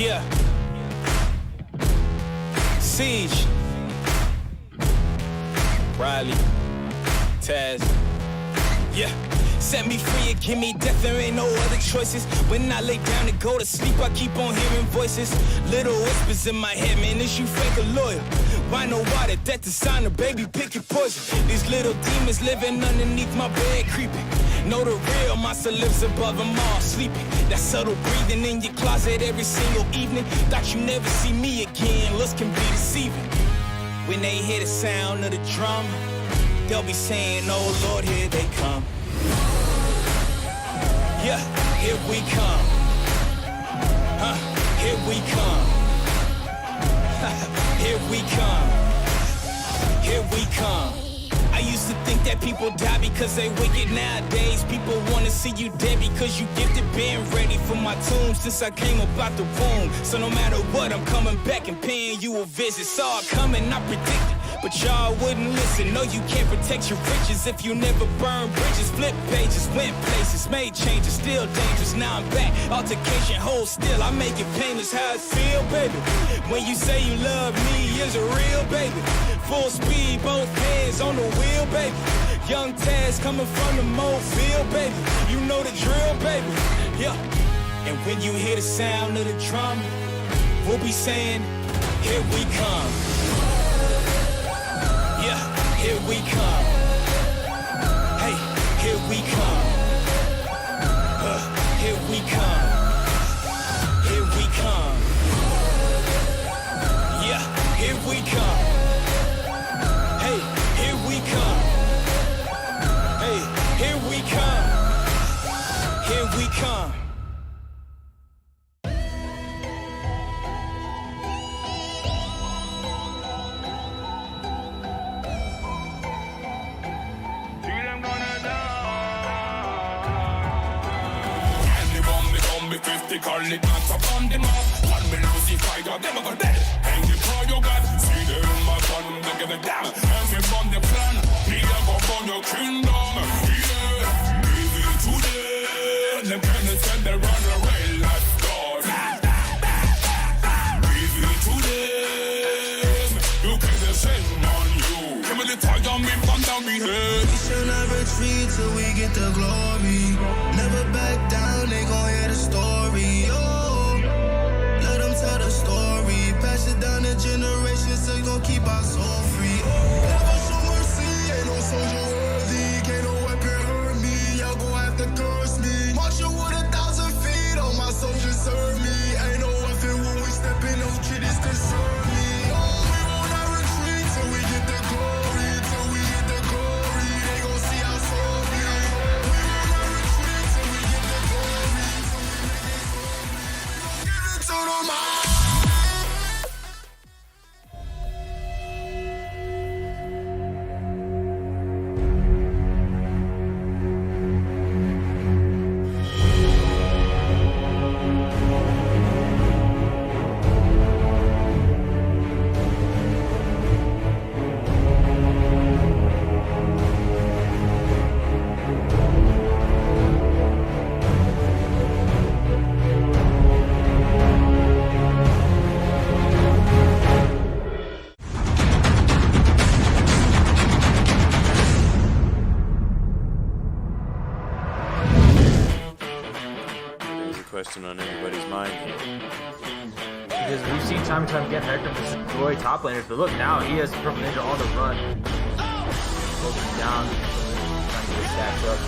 Yeah. Siege. Riley. Taz. Yeah. Set me free and give me death, there ain't no other choices. When I lay down to go to sleep, I keep on hearing voices. Little whispers in my head, man, is you fake or loyal? Why no water, that the sign of baby, pick your poison. These little demons living underneath my bed, creeping. Know the real monster lives above them all, sleeping. That subtle breathing in your closet every single evening. Thought you never see me again, looks can be deceiving. When they hear the sound of the drum, they'll be saying, oh Lord, here they come. Yeah, here we come. Here we come. Here we come. Here we come. I used to think that people die because they wicked. Nowadays people wanna see you dead because you gifted. Been ready for my tomb since I came up out the womb. So no matter what, I'm coming back and paying you a visit. Saw it coming, I predicted, but y'all wouldn't listen. No, you can't protect your riches if you never burn bridges. Flip pages, went places, made changes, still dangerous. Now I'm back, altercation, hold still. I make it painless how it feel, baby. When you say you love me, is it real, baby? Full speed, both hands on the wheel, baby. Young Taz coming from the Mobile, baby. You know the drill, baby. Yeah. And when you hear the sound of the drum, we'll be saying, here we come. Yeah, here we come. Hey, here we come. Here we come. Here we come. Yeah, here we come. Hey, here we come. Hey, here we come. Here we come. Call it not upon the map. One me Lucifer, you're never gonna dead. And you call your God, see the in my gun, they give it down. And we from the plan, we are go for your kingdom. Yeah, give it to them. Them can't send they run away like God. Give it to them. You can't descend on you. Give me the fire, me from down me head. We shall not retreat till we get the glory. Never back down, they gon' hear the story. Oh, let them tell the story. Pass it down the generations, so you gon' keep our soul free. Oh, never show mercy, ain't no soldier worthy. Can't no weapon hurt me, y'all gon' have to curse me. Marching with 1,000 feet, all my soldiers serve me. Ain't no weapon when we step in, no kiddies concern me. Oh, we will not retreat till we get the glory. Till we get the glory, they gon' see our soul bleed. We will not retreat till we get the glory. Give it to the mind. Question on everybody's mind here. Because we've seen time and time again Hector destroy top laners, but look now, he has Purple Ninja on the run. Focusing down, trying to get his stacks up.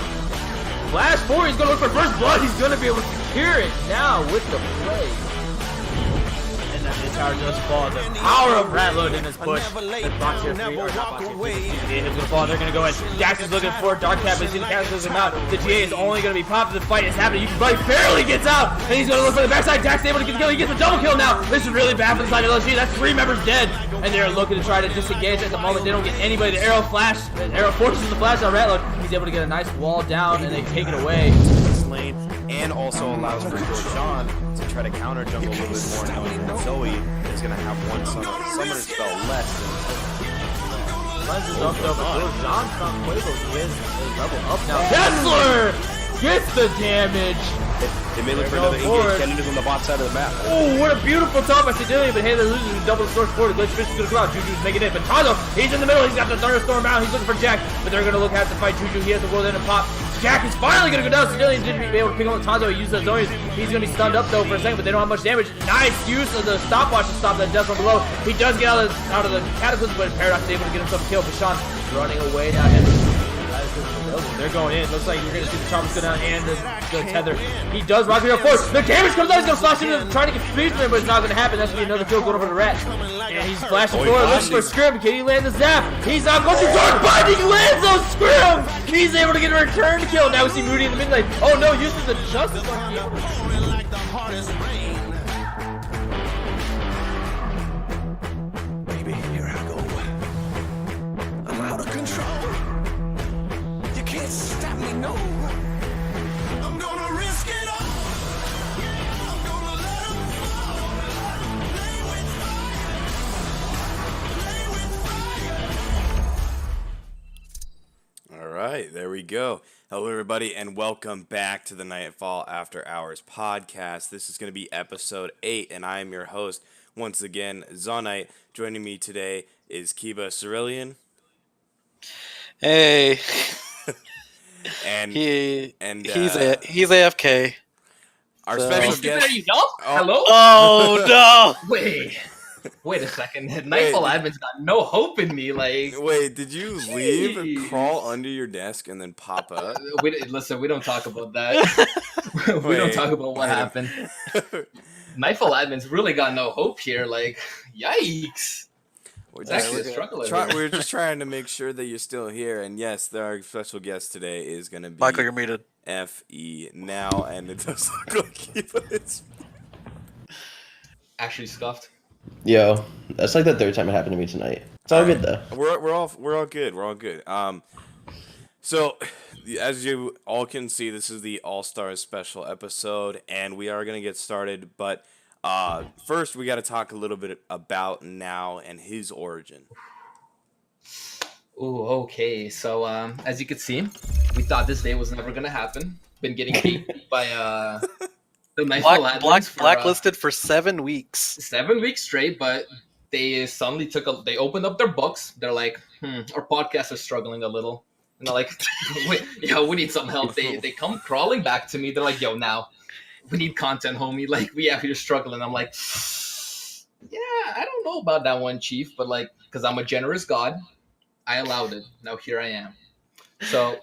Flash forward, he's gonna look for first blood, he's gonna be able to secure it now with the play. And then the tower does fall. The power of Ratload in his push. The box here free, or not box here free. GTA is gonna fall, they're gonna go in. Dax is looking for Dark Cap, but he's gonna cancel him out. The GA is only gonna be popped. The fight is happening. You can probably barely gets out, and he's gonna look for the backside. Dax is able to get the kill. He gets the double kill now. This is really bad for the side of LSG. That's 3 members dead, and they're looking to try to disengage at the moment. They don't get anybody. The arrow flash, the arrow forces the flash on Ratload. He's able to get a nice wall down, and they take it away. Lane, and also allows for John to try to counter jungle a little bit more, knowing that Zoe is going to have one summoner spell less than Cleanses up though, but John's not Quavo. He is a level up now. Kessler Gets the damage. They may look for They're another going forward. engage. Kennen is on the bot side of the map. Oh, what a beautiful top by Sedillion, but Halo loses and double the source forward. Glitch Fish is gonna come out. Juju's making it, but Tazo, he's in the middle. He's got the Thunderstorm out. He's looking for Jack, but they're gonna have to fight Juju. He has the world end of pop. Jack is finally gonna go down. Sedillion didn't be able to pick up Tazo. He used those zones. He's gonna be stunned up though for a second, but they don't have much damage. Nice use of the stopwatch to stop that death from below. He does get out of the Cataclysm, but Paradox is able to get himself killed. But Sean running away down here. They're going in. Looks like you're going to see the Charms go down and the tether. He does rock here force. The damage comes out. He's going to slash into trying to get speed from him, but it's not going to happen. That's going to be another kill going over the rat. And he's flashing forward. Looks for Scrim. Can he land the zap? He's not going to dark bind. He lands those Scrim. He's able to get a return kill. Now we see Moody in the mid lane. Oh no, uses the Justice. Baby, here I go. I'm out of control. You can't stop me, no. I'm gonna risk it all. I'm gonna let 'em fall. Play with fire. Play with fire. All right, there we go. Hello, everybody, and welcome back to the Nightfall After Hours podcast. This is going to be episode 8, and I am your host, once again, Zonite. Joining me today is Kiba Cerulean. Hey, And he's he's AFK. our So- special There guest. you go. Hello? Oh Wait a second. Nightfall admin's got no hope in me. Like, Wait, did you leave and Jeez. crawl under your desk and then pop up? listen, we don't talk about that. We don't talk about what happened. Nightfall admin's really got no hope here. Like, yikes. We're It's actually a struggle. we're just trying to make sure that you're still here. And yes, our special guest today is going to be Michael, you're muted. FE now, and it does look like Kiba is. Actually scuffed. Yo, that's like the third time it happened to me tonight. It's all good though. We're all good. We're all good. So as you all can see, this is the All-Stars special episode, and we are gonna get started. But first, we got to talk a little bit about Now and his origin. Ooh, okay. So, as you can see, we thought this day was never gonna happen. Been getting beat by the Nightfall admins for, Blacklisted for 7 weeks. 7 weeks straight, but they suddenly they opened up their books. They're like, our podcast is struggling a little. And they're like, we need some help. They come crawling back to me. They're like, yo, now, we need content, homie. Like, we out here struggling. I'm like, yeah, I don't know about that one, Chief. But, like, because I'm a generous God, I allowed it. Now here I am. So,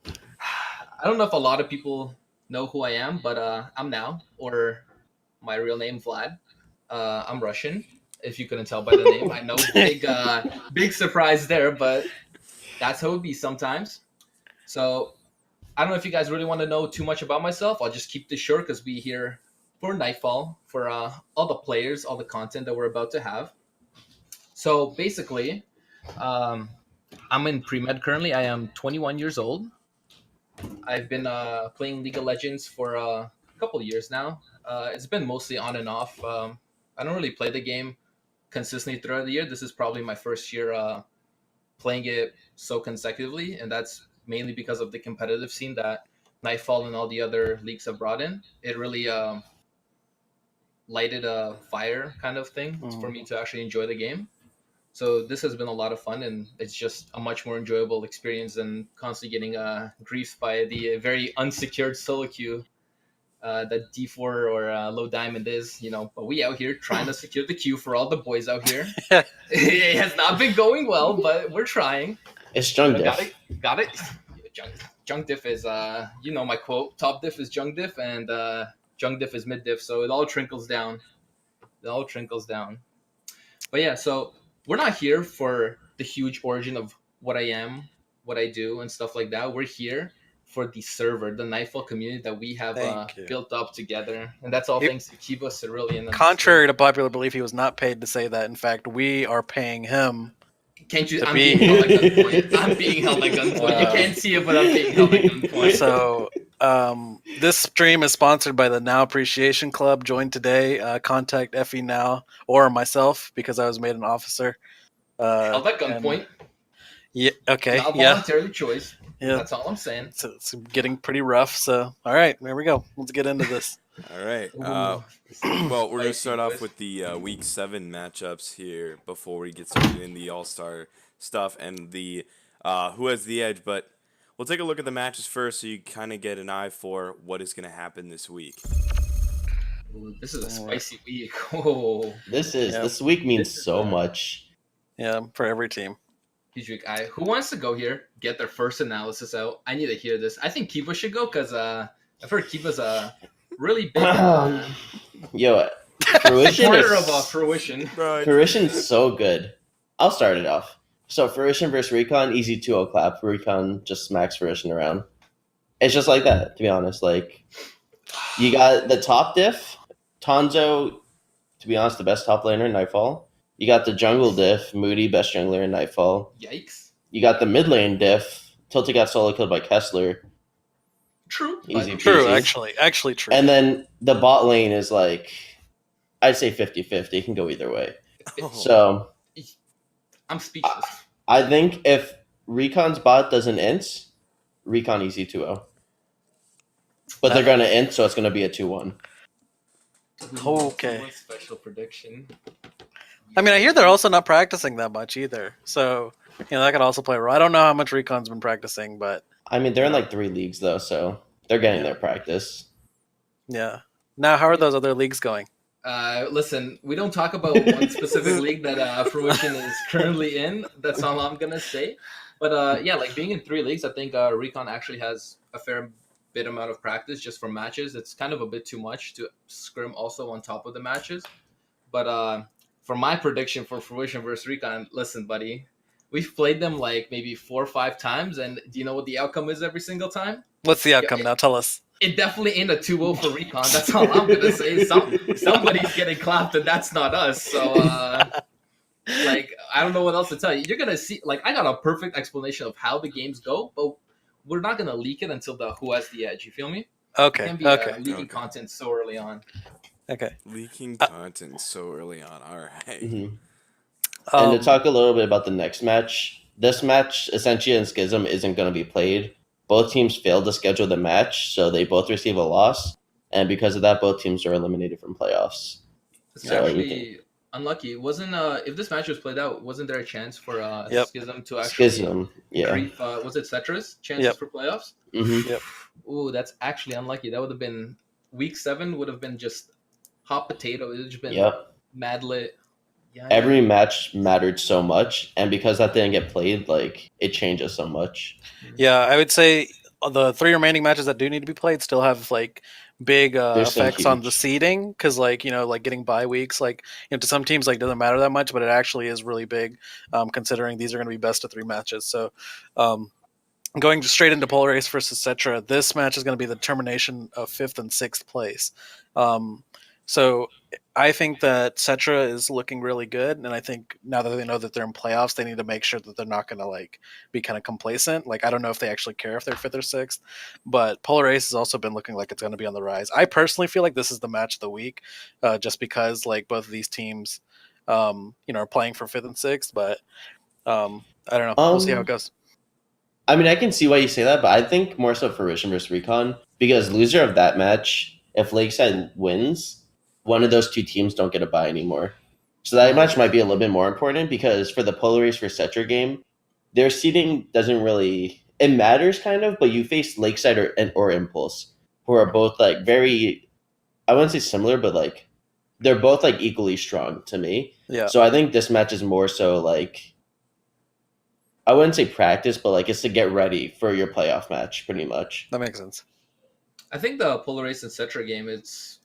I don't know if a lot of people know who I am, but I'm Now, or my real name, Vlad. I'm Russian, if you couldn't tell by the name. I know, big surprise there, but that's how it be sometimes. So I don't know if you guys really want to know too much about myself. I'll just keep this short because we here for Nightfall, for all the players, all the content that we're about to have. So basically, I'm in pre-med currently. I am 21 years old. I've been playing League of Legends for a couple of years now. It's been mostly on and off. I don't really play the game consistently throughout the year. This is probably my first year playing it so consecutively, and that's mainly because of the competitive scene that Nightfall and all the other leagues have brought in. It really lighted a fire kind of thing for me to actually enjoy the game. So this has been a lot of fun, and it's just a much more enjoyable experience than constantly getting griefed by the very unsecured solo queue that D4 or Low Diamond is, But we out here trying to secure the queue for all the boys out here. It has not been going well, but we're trying. It's junk diff. Got it. Junk diff is, my quote. Top diff is junk diff, and junk diff is mid diff. So it all trickles down. But yeah, so we're not here for the huge origin of what I am, what I do, and stuff like that. We're here for the server, the Nightfall community that we have built up together. And that's all thanks to Kiba Cerulean. Contrary to popular belief, he was not paid to say that. In fact, we are paying him. Can't you? I'm being held at gunpoint. I'm being held at gunpoint. You can't see it, but I'm being held at gunpoint. So this stream is sponsored by the Now Appreciation Club. Join today. Contact FE Now or myself because I was made an officer. Held at gunpoint. Yeah. Okay. Not Yeah. voluntarily choice. Yeah, That's all I'm saying. it's getting pretty rough. So, all right, there we go. Let's get into this. All right. Ooh, Well, we're gonna spicy, start off boys. with the Week 7 matchups here before we get started in the All Star stuff and the who has the edge. But we'll take a look at the matches first, so you kind of get an eye for what is gonna happen this week. Ooh, this is a spicy week. Oh, This week means so much. Yeah, for every team. huge week. Who wants to go here? Get their first analysis out. I need to hear this. I think Kiva should go because I've heard Kiva's a really big Yo, Fruition supporter is of Fruition. Fruition's so good. I'll start it off. So Fruition versus Recon, easy 2-0 clap. Recon just smacks Fruition around. It's just like that, to be honest. Like, you got the top diff, Tanzo, to be honest, the best top laner in Nightfall. You got the jungle diff, Moody, best jungler in Nightfall. Yikes. You got the mid lane diff, Tilted got solo killed by Kessler. True. Easy but- True, peasy. actually true. And then the bot lane is like, I'd say 50-50. It can go either way. So I'm speechless. I think if Recon's bot doesn't int, Recon easy 2-0. But they're going to int, so it's going to be a 2-1. Okay. One special prediction. I mean, I hear they're also not practicing that much either. So, that could also play a role. I don't know how much Recon's been practicing, but I mean, they're in like 3 leagues, though, so they're getting their practice. yeah. Now, how are those other leagues going? Listen, we don't talk about one specific league that Fruition is currently in. That's all I'm gonna say. But yeah, like being in 3 leagues, I think Recon actually has a fair bit amount of practice just for matches. It's kind of a bit too much to scrim also on top of the matches. But for my prediction for Fruition versus Recon, listen, buddy, we've played them like maybe 4 or 5 times, and do you know what the outcome is every single time? What's the outcome now? Tell us. It definitely ain't a 2-0 for Recon. That's all I'm gonna say. Somebody's getting clapped, and that's not us. So, like, I don't know what else to tell you. You're gonna see. Like, I got a perfect explanation of how the games go, but we're not gonna leak it until the who has the edge. You feel me? It Okay. can't be Okay. leaking content so early on. Okay. Leaking content so early on. All right. Mhm. And to Um, talk a little bit about the next match, this match, Essentia and Schism, isn't going to be played. Both teams failed to schedule the match, so they both receive a loss. And because of that, both teams are eliminated from playoffs. It's So actually unlucky. It wasn't if this match was played out, wasn't there a chance for Yep. Schism to actually Schism, yeah. grief? Was it Cetra's chances Yep. for playoffs? Hmm. Ooh, that's actually unlucky. That would have been week 7. Would have been just hot potato. It would have just been Yep. mad lit. Yeah, Every match mattered so much, and because that didn't get played, like, it changes so much. yeah, I would say the 3 remaining matches that do need to be played still have like big They're so effects on the huge. seeding because like like getting bye weeks like to some teams like doesn't matter that much, but it actually is really big considering these are going to be best of 3 matches. So going straight into Polar Race versus Cetra, this match is going to be the determination of 5th and 6th place. So I think that Cetra is looking really good, and I think now that they know that they're in playoffs, they need to make sure that they're not going to like be kind of complacent. Like I don't know if they actually care if they're 5th or 6th, but Polar Ace has also been looking like it's going to be on the rise. I personally feel like this is the match of the week, just because like both of these teams, are playing for 5th and 6th. But I don't know. We'll see how it goes. I mean, I can see why you say that, but I think more so Fruition versus Recon, because loser of that match, if Lakeside wins, one of those 2 teams don't get a bye anymore. So that match might be a little bit more important because for the Polar Race for Cetra game, their seeding doesn't really it matters kind of, but you face Lakeside or Impulse, who are both like very I wouldn't say similar, but like they're both like equally strong to me. Yeah. So I think this match is more so like I wouldn't say practice, but like it's to get ready for your playoff match, pretty much. That makes sense. I think the Polar Ace and Cetra game, it's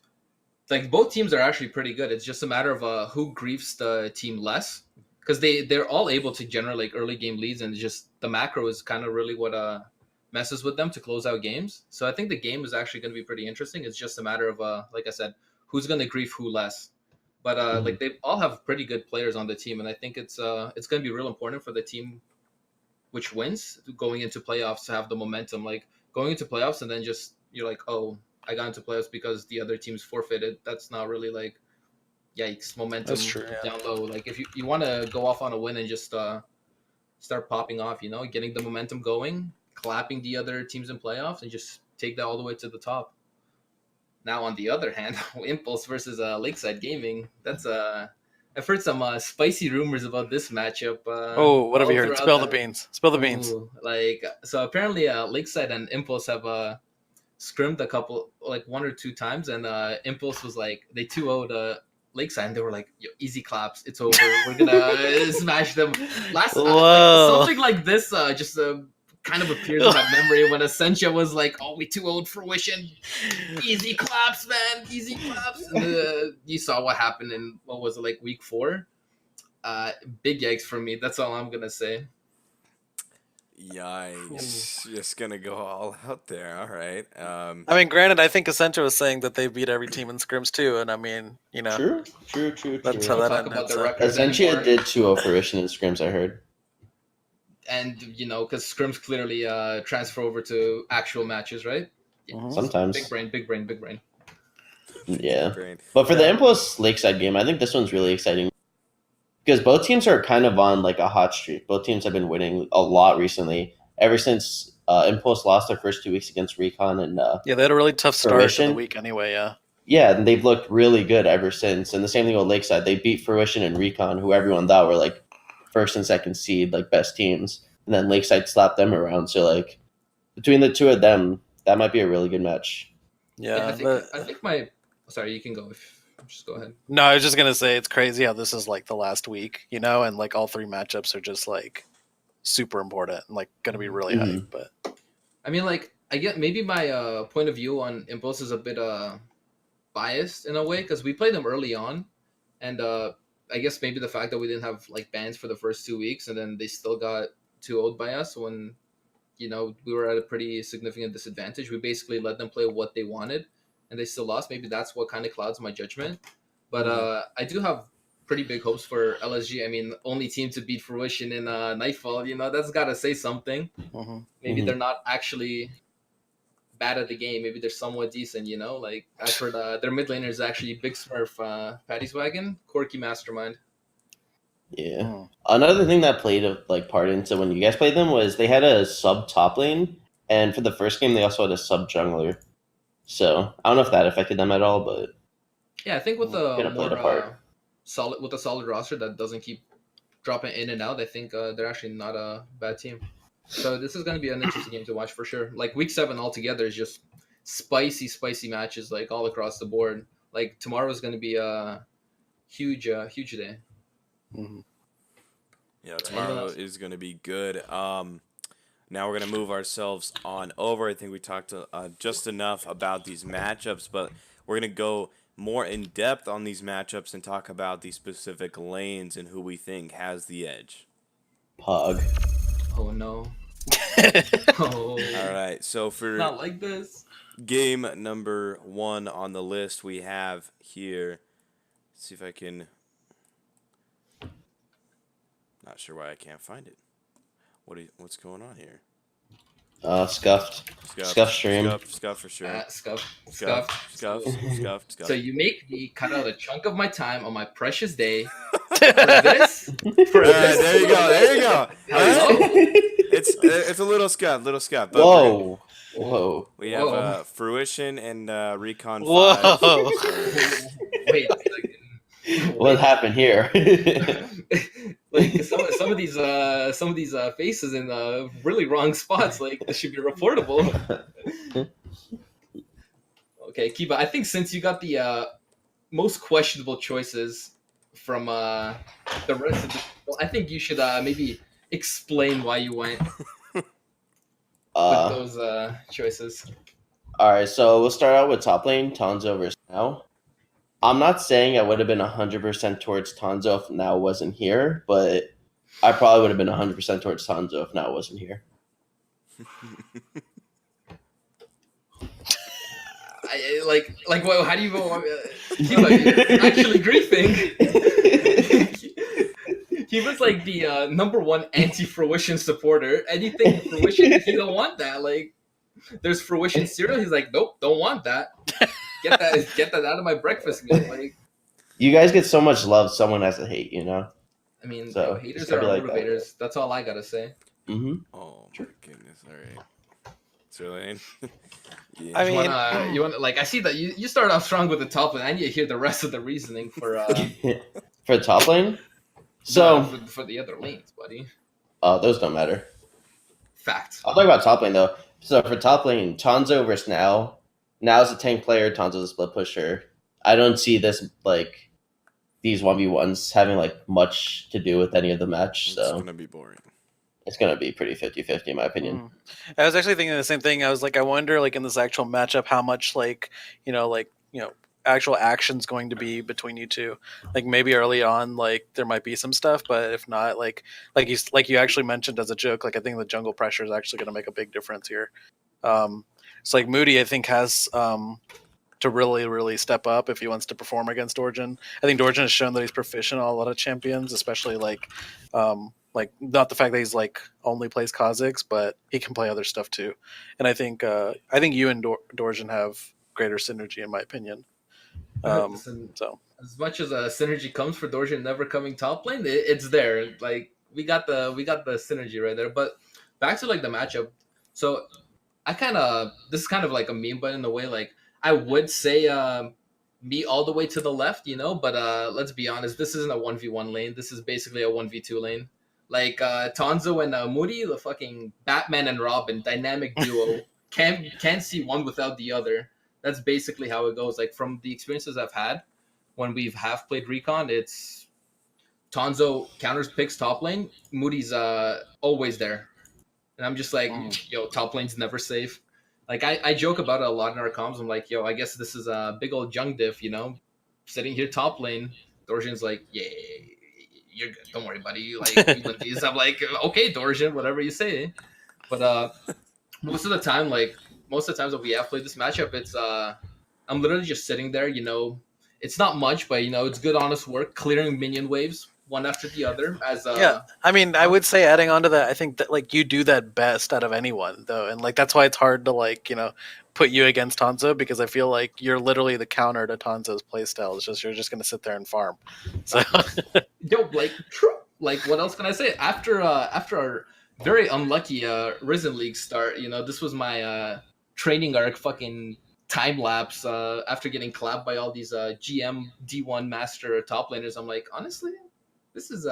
like both teams are actually pretty good. It's just a matter of who griefs the team less, because they're all able to generate like early game leads, and just the macro is kind of really what messes with them to close out games. So I think the game is actually going to be pretty interesting. It's just a matter of like I said, who's going to grief who less. But like they all have pretty good players on the team, and I think it's going to be real important for the team which wins going into playoffs to have the momentum. Like going into playoffs and then just you're like, oh, I got into playoffs because the other team's forfeited. That's not really like, yikes, momentum. That's true, yeah. Down low. Like if you want to go off on a win and just start popping off, getting the momentum going, clapping the other teams in playoffs and just take that all the way to the top. Now, on the other hand, Impulse versus Lakeside Gaming. That's I've heard some spicy rumors about this matchup. Oh, what have all you heard? throughout Spill the beans. Spill the beans. Ooh, like, so apparently, Lakeside and Impulse have scrimmed a couple, like 1 or 2 times, and Impulse was like they 2-0'd Lakeside, and they were like, "Yo, easy claps, it's over. We're gonna smash them." Like, something like this just kind of appears in my memory when Essentia was like, "Oh, we 2-0'd Fruition, easy claps, man, easy claps." And you saw what happened in what was it, like week 4? Big yikes for me. That's all I'm gonna say. Yikes! Just gonna go all out there. All right. I mean, granted, I think Essentia was saying that they beat every team in scrims too, and I mean, you know, True. that's Don't how that talk ended. about the So. record Essentia anymore. did 2-0 Fruition in scrims, I heard. And you know, because scrims clearly transfer over to actual matches, right? Mhm. Sometimes. Big brain. Yeah. Great. But for the Impulse Lakeside game, I think this one's really exciting because both teams are kind of on like a hot streak. Both teams have been winning a lot recently. Ever since Impulse lost their first 2 weeks against Recon and Yeah, they had a really tough start to Fruition. the week anyway. Yeah. yeah, and they've looked really good ever since. And the same thing with Lakeside. They beat Fruition and Recon, who everyone thought were like first and second seed, like best teams. And then Lakeside slapped them around. So like between the two of them, that might be a really good match. Yeah, I think my. Sorry, you can go. Just go ahead. no, I was just gonna say it's crazy how this is like the last week, you know, and like all 3 matchups are just like super important and like gonna be really Mhm. hype. But I mean, like, I get maybe my point of view on Impulse is a bit biased in a way because we played them early on, and I guess maybe the fact that we didn't have like bans for the first 2 weeks, and then they still got 2-0'd by us when, you know, we were at a pretty significant disadvantage. We basically let them play what they wanted, and they still lost. Maybe that's what kind of clouds my judgment. But I do have pretty big hopes for LSG. I mean, only team to beat Fruition in Nightfall. You know, that's got to say something. mhm. Maybe Mhm. they're not actually bad at the game. Maybe they're somewhat decent, you know? Like, I've heard their mid laner is actually Big Smurf, Patty's Wagon, Quirky Mastermind. Yeah. Mm. Another thing that played a like part into when you guys played them was they had a sub top lane, and for the first game they also had a sub jungler. So I don't know if that affected them at all, but Yeah, I think with a Gonna play the more part. solid roster that doesn't keep dropping in and out, I think they're actually not a bad team. So this is going to be an interesting game to watch for sure. Like week 7 altogether is just spicy matches like all across the board. Like tomorrow is going to be a huge day. Mhm. Yeah, Anything tomorrow else? is going to be good. Now we're going to move ourselves on over. I think we talked just enough about these matchups, but we're going to go more in depth on these matchups and talk about these specific lanes and who we think has the edge. Pug. Oh no. Oh. All right, so for Not like this. game number 1 on the list, we have here. Let's see if I can. Not sure why I can't find it. What's going on here? Scuffed. Scuff stream. Scuff for sure. Scuff. So So you make me cut out a chunk of my time on my precious day for this? For this? there you go. Hello? It's a little scuff. But Whoa. we have Whoa. Fruition and Recon 5. Whoa. Wait a second. What happened here? Like some of these faces in really wrong spots. Like this should be reportable. Okay, Kiba. I think since you got the most questionable choices from the rest of the people, I think you should maybe explain why you went with those choices. All right, so we'll start out with top lane, Tanzo versus Now. I'm not saying I would have been 100% towards Tanzo if Now wasn't here, but I probably would have been 100% towards Tanzo if Now wasn't here. Well, how do you go? Kiba, actually griefing. He was like the number 1 anti-Fruition supporter. Anything Fruition, he don't want that. Like, there's Fruition cereal. He's like, nope, don't want that. Get that out of my breakfast meal. Like, You guys get so much love, someone has to hate, you know? I mean, So, haters it's are gotta be like that. motivators. That's all I gotta say. Mm-hmm. Oh my goodness! All right, so Lane. Yeah. I mean, You wanna like I see that you start off strong with the top lane. I need to hear the rest of the reasoning for For top lane, so for the other lanes, buddy. those don't matter. Fact. I'll talk about top lane though. So for top lane, Tonzo versus Now. Now's a tank player. Tonzo's a split pusher. I don't see this like these 1v1s having like much to do with any of the match. It's So gonna be boring. it's gonna be pretty 50-50 in my opinion. I was actually thinking the same thing. I was like, I wonder, like in this actual matchup, how much actual action's going to be between you two. Like maybe early on, like there might be some stuff, but if not, like you actually mentioned as a joke, like I think the jungle pressure is actually going to make a big difference here. It's like Moody, I think, has to really, really step up if he wants to perform against Dorjan. I think Dorjan has shown that he's proficient on a lot of champions, especially like not the fact that he's like only plays Kha'Zix, but he can play other stuff too. And I think you and Dorjan have greater synergy, in my opinion. Listen, So as much as synergy comes for Dorjan never coming top lane, it's there. Like we got the synergy right there. But back to like the matchup. So this is kind of like a meme, but in a way, like I would say me all the way to the left, but let's be honest, this isn't a 1v1 lane. This is basically a 1v2 lane. Like Tonzo and Moody, the fucking Batman and Robin dynamic duo, can't see one without the other. That's basically how it goes. Like from the experiences I've had when we've half played Recon, it's Tonzo counters picks top lane, Moody's always there. And I'm just like, yo, top lane's never safe. Like I joke about it a lot in our comms. I'm like, yo, I guess this is a big old jung diff, sitting here top lane. Dorjan's like, yeah, you're good. Don't worry, buddy. Like you win these. I'm like, okay, Dorjan, whatever you say. But most of the times that we have played this matchup, it's I'm literally just sitting there, it's not much, but it's good honest work clearing minion waves one after the other as I mean, I would say adding on to that, I think that like you do that best out of anyone though, and like that's why it's hard to like put you against Tonzo, because I feel like you're literally the counter to Tonzo's playstyle. It's just you're just gonna sit there and farm. So yo, like what else can I say? After our very unlucky Risen League start, this was my training arc fucking time lapse after getting clapped by all these GM D1 master top laners. I'm like, honestly, this is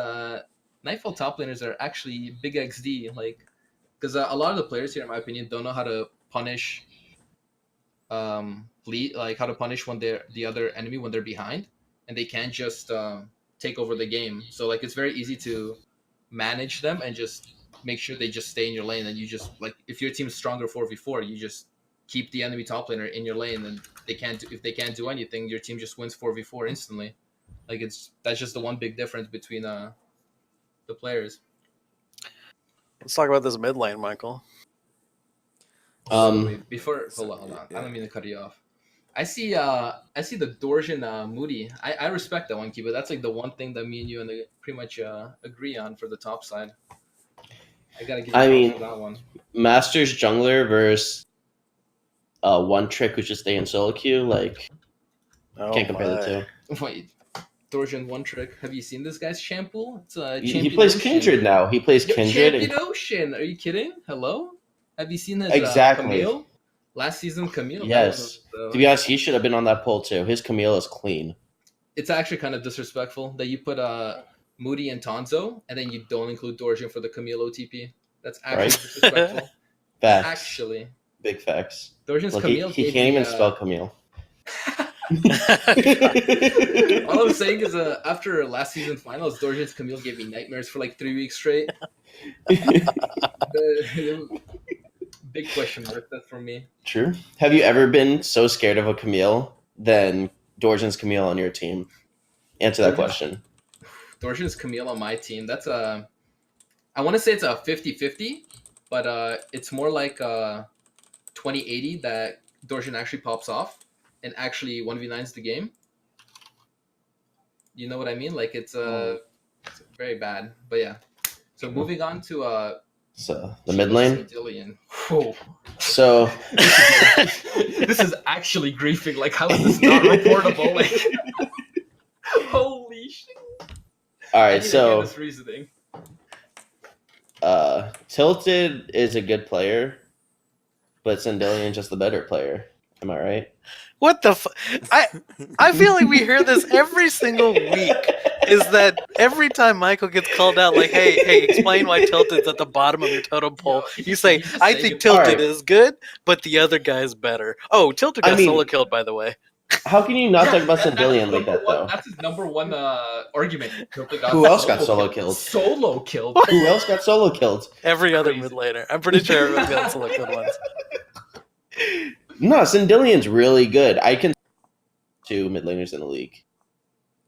Nightfall top laners are actually big XD, like because a lot of the players here, in my opinion, don't know how to punish lead, like how to punish when they're the other enemy when they're behind, and they can't just take over the game. So like it's very easy to manage them and just make sure they just stay in your lane, and you just like if your team's stronger 4v4, you just keep the enemy top laner in your lane, and if they can't do anything, your team just wins 4v4 instantly. Like that's just the one big difference between the players. let's talk about this mid lane, Michael. Hold on. I don't mean to cut you off. I see the Dorjan Moody. I respect that one, Kiba. That's like the one thing that me and you pretty much agree on for the top side. I gotta give you for that one. Masters jungler versus one trick who's just stay in solo queue, like can't compare the two. Wait, Dorjan one trick. Have you seen this guy's shampoo? It's he plays Ocean. Kindred now. He plays Kindred. Champion Ocean. Are you kidding? Hello? Have you seen his Exactly. Camille? Last season Camille. Yes. To be honest, he should have been on that poll too. His Camille is clean. It's actually kind of disrespectful that you put Moody and Tonzo, and then you don't include Dorjan for the Camille OTP. That's actually disrespectful. Facts. Actually. Big facts. Dorjan's Look, Camille. he can't even spell Camille. All I'm saying is after last season finals, Dorjan's Camille gave me nightmares for like 3 weeks straight. Big question mark, that's for me. True. Have you ever been so scared of a Camille than Dorjan's Camille on your team? Answer that question. Dorjan's Camille on my team. That's I want to say it's a 50-50, but it's more like 20-80 that Dorjan actually pops off and actually 1v9s the game. You know what I mean? Like it's very bad. But yeah. So moving on to so the mid lane. Oh. So this is actually griefing. Like how is this not reportable? Like holy shit. All right, so this reasoning. Tilted is a good player, but Sandelian's just the better player. Am I right? What the I feel like we hear this every single week. Is that every time Michael gets called out, like, hey, explain why Tilted's at the bottom of your totem pole. Yo, You say, he's just I saying think it. Tilted Alright. is good, but the other guy's better. Oh, Tilted I got mean- solo killed, by the way. How can you not talk about That's his Sandelian like number that, one- though? That's his number one argument. Tilted Who else got solo killed? Solo killed. Who else got solo killed? Every other Crazy. mid laner. I'm pretty sure everyone's got solo killed once. No, Sandelian's really good. I can two mid laners in the league.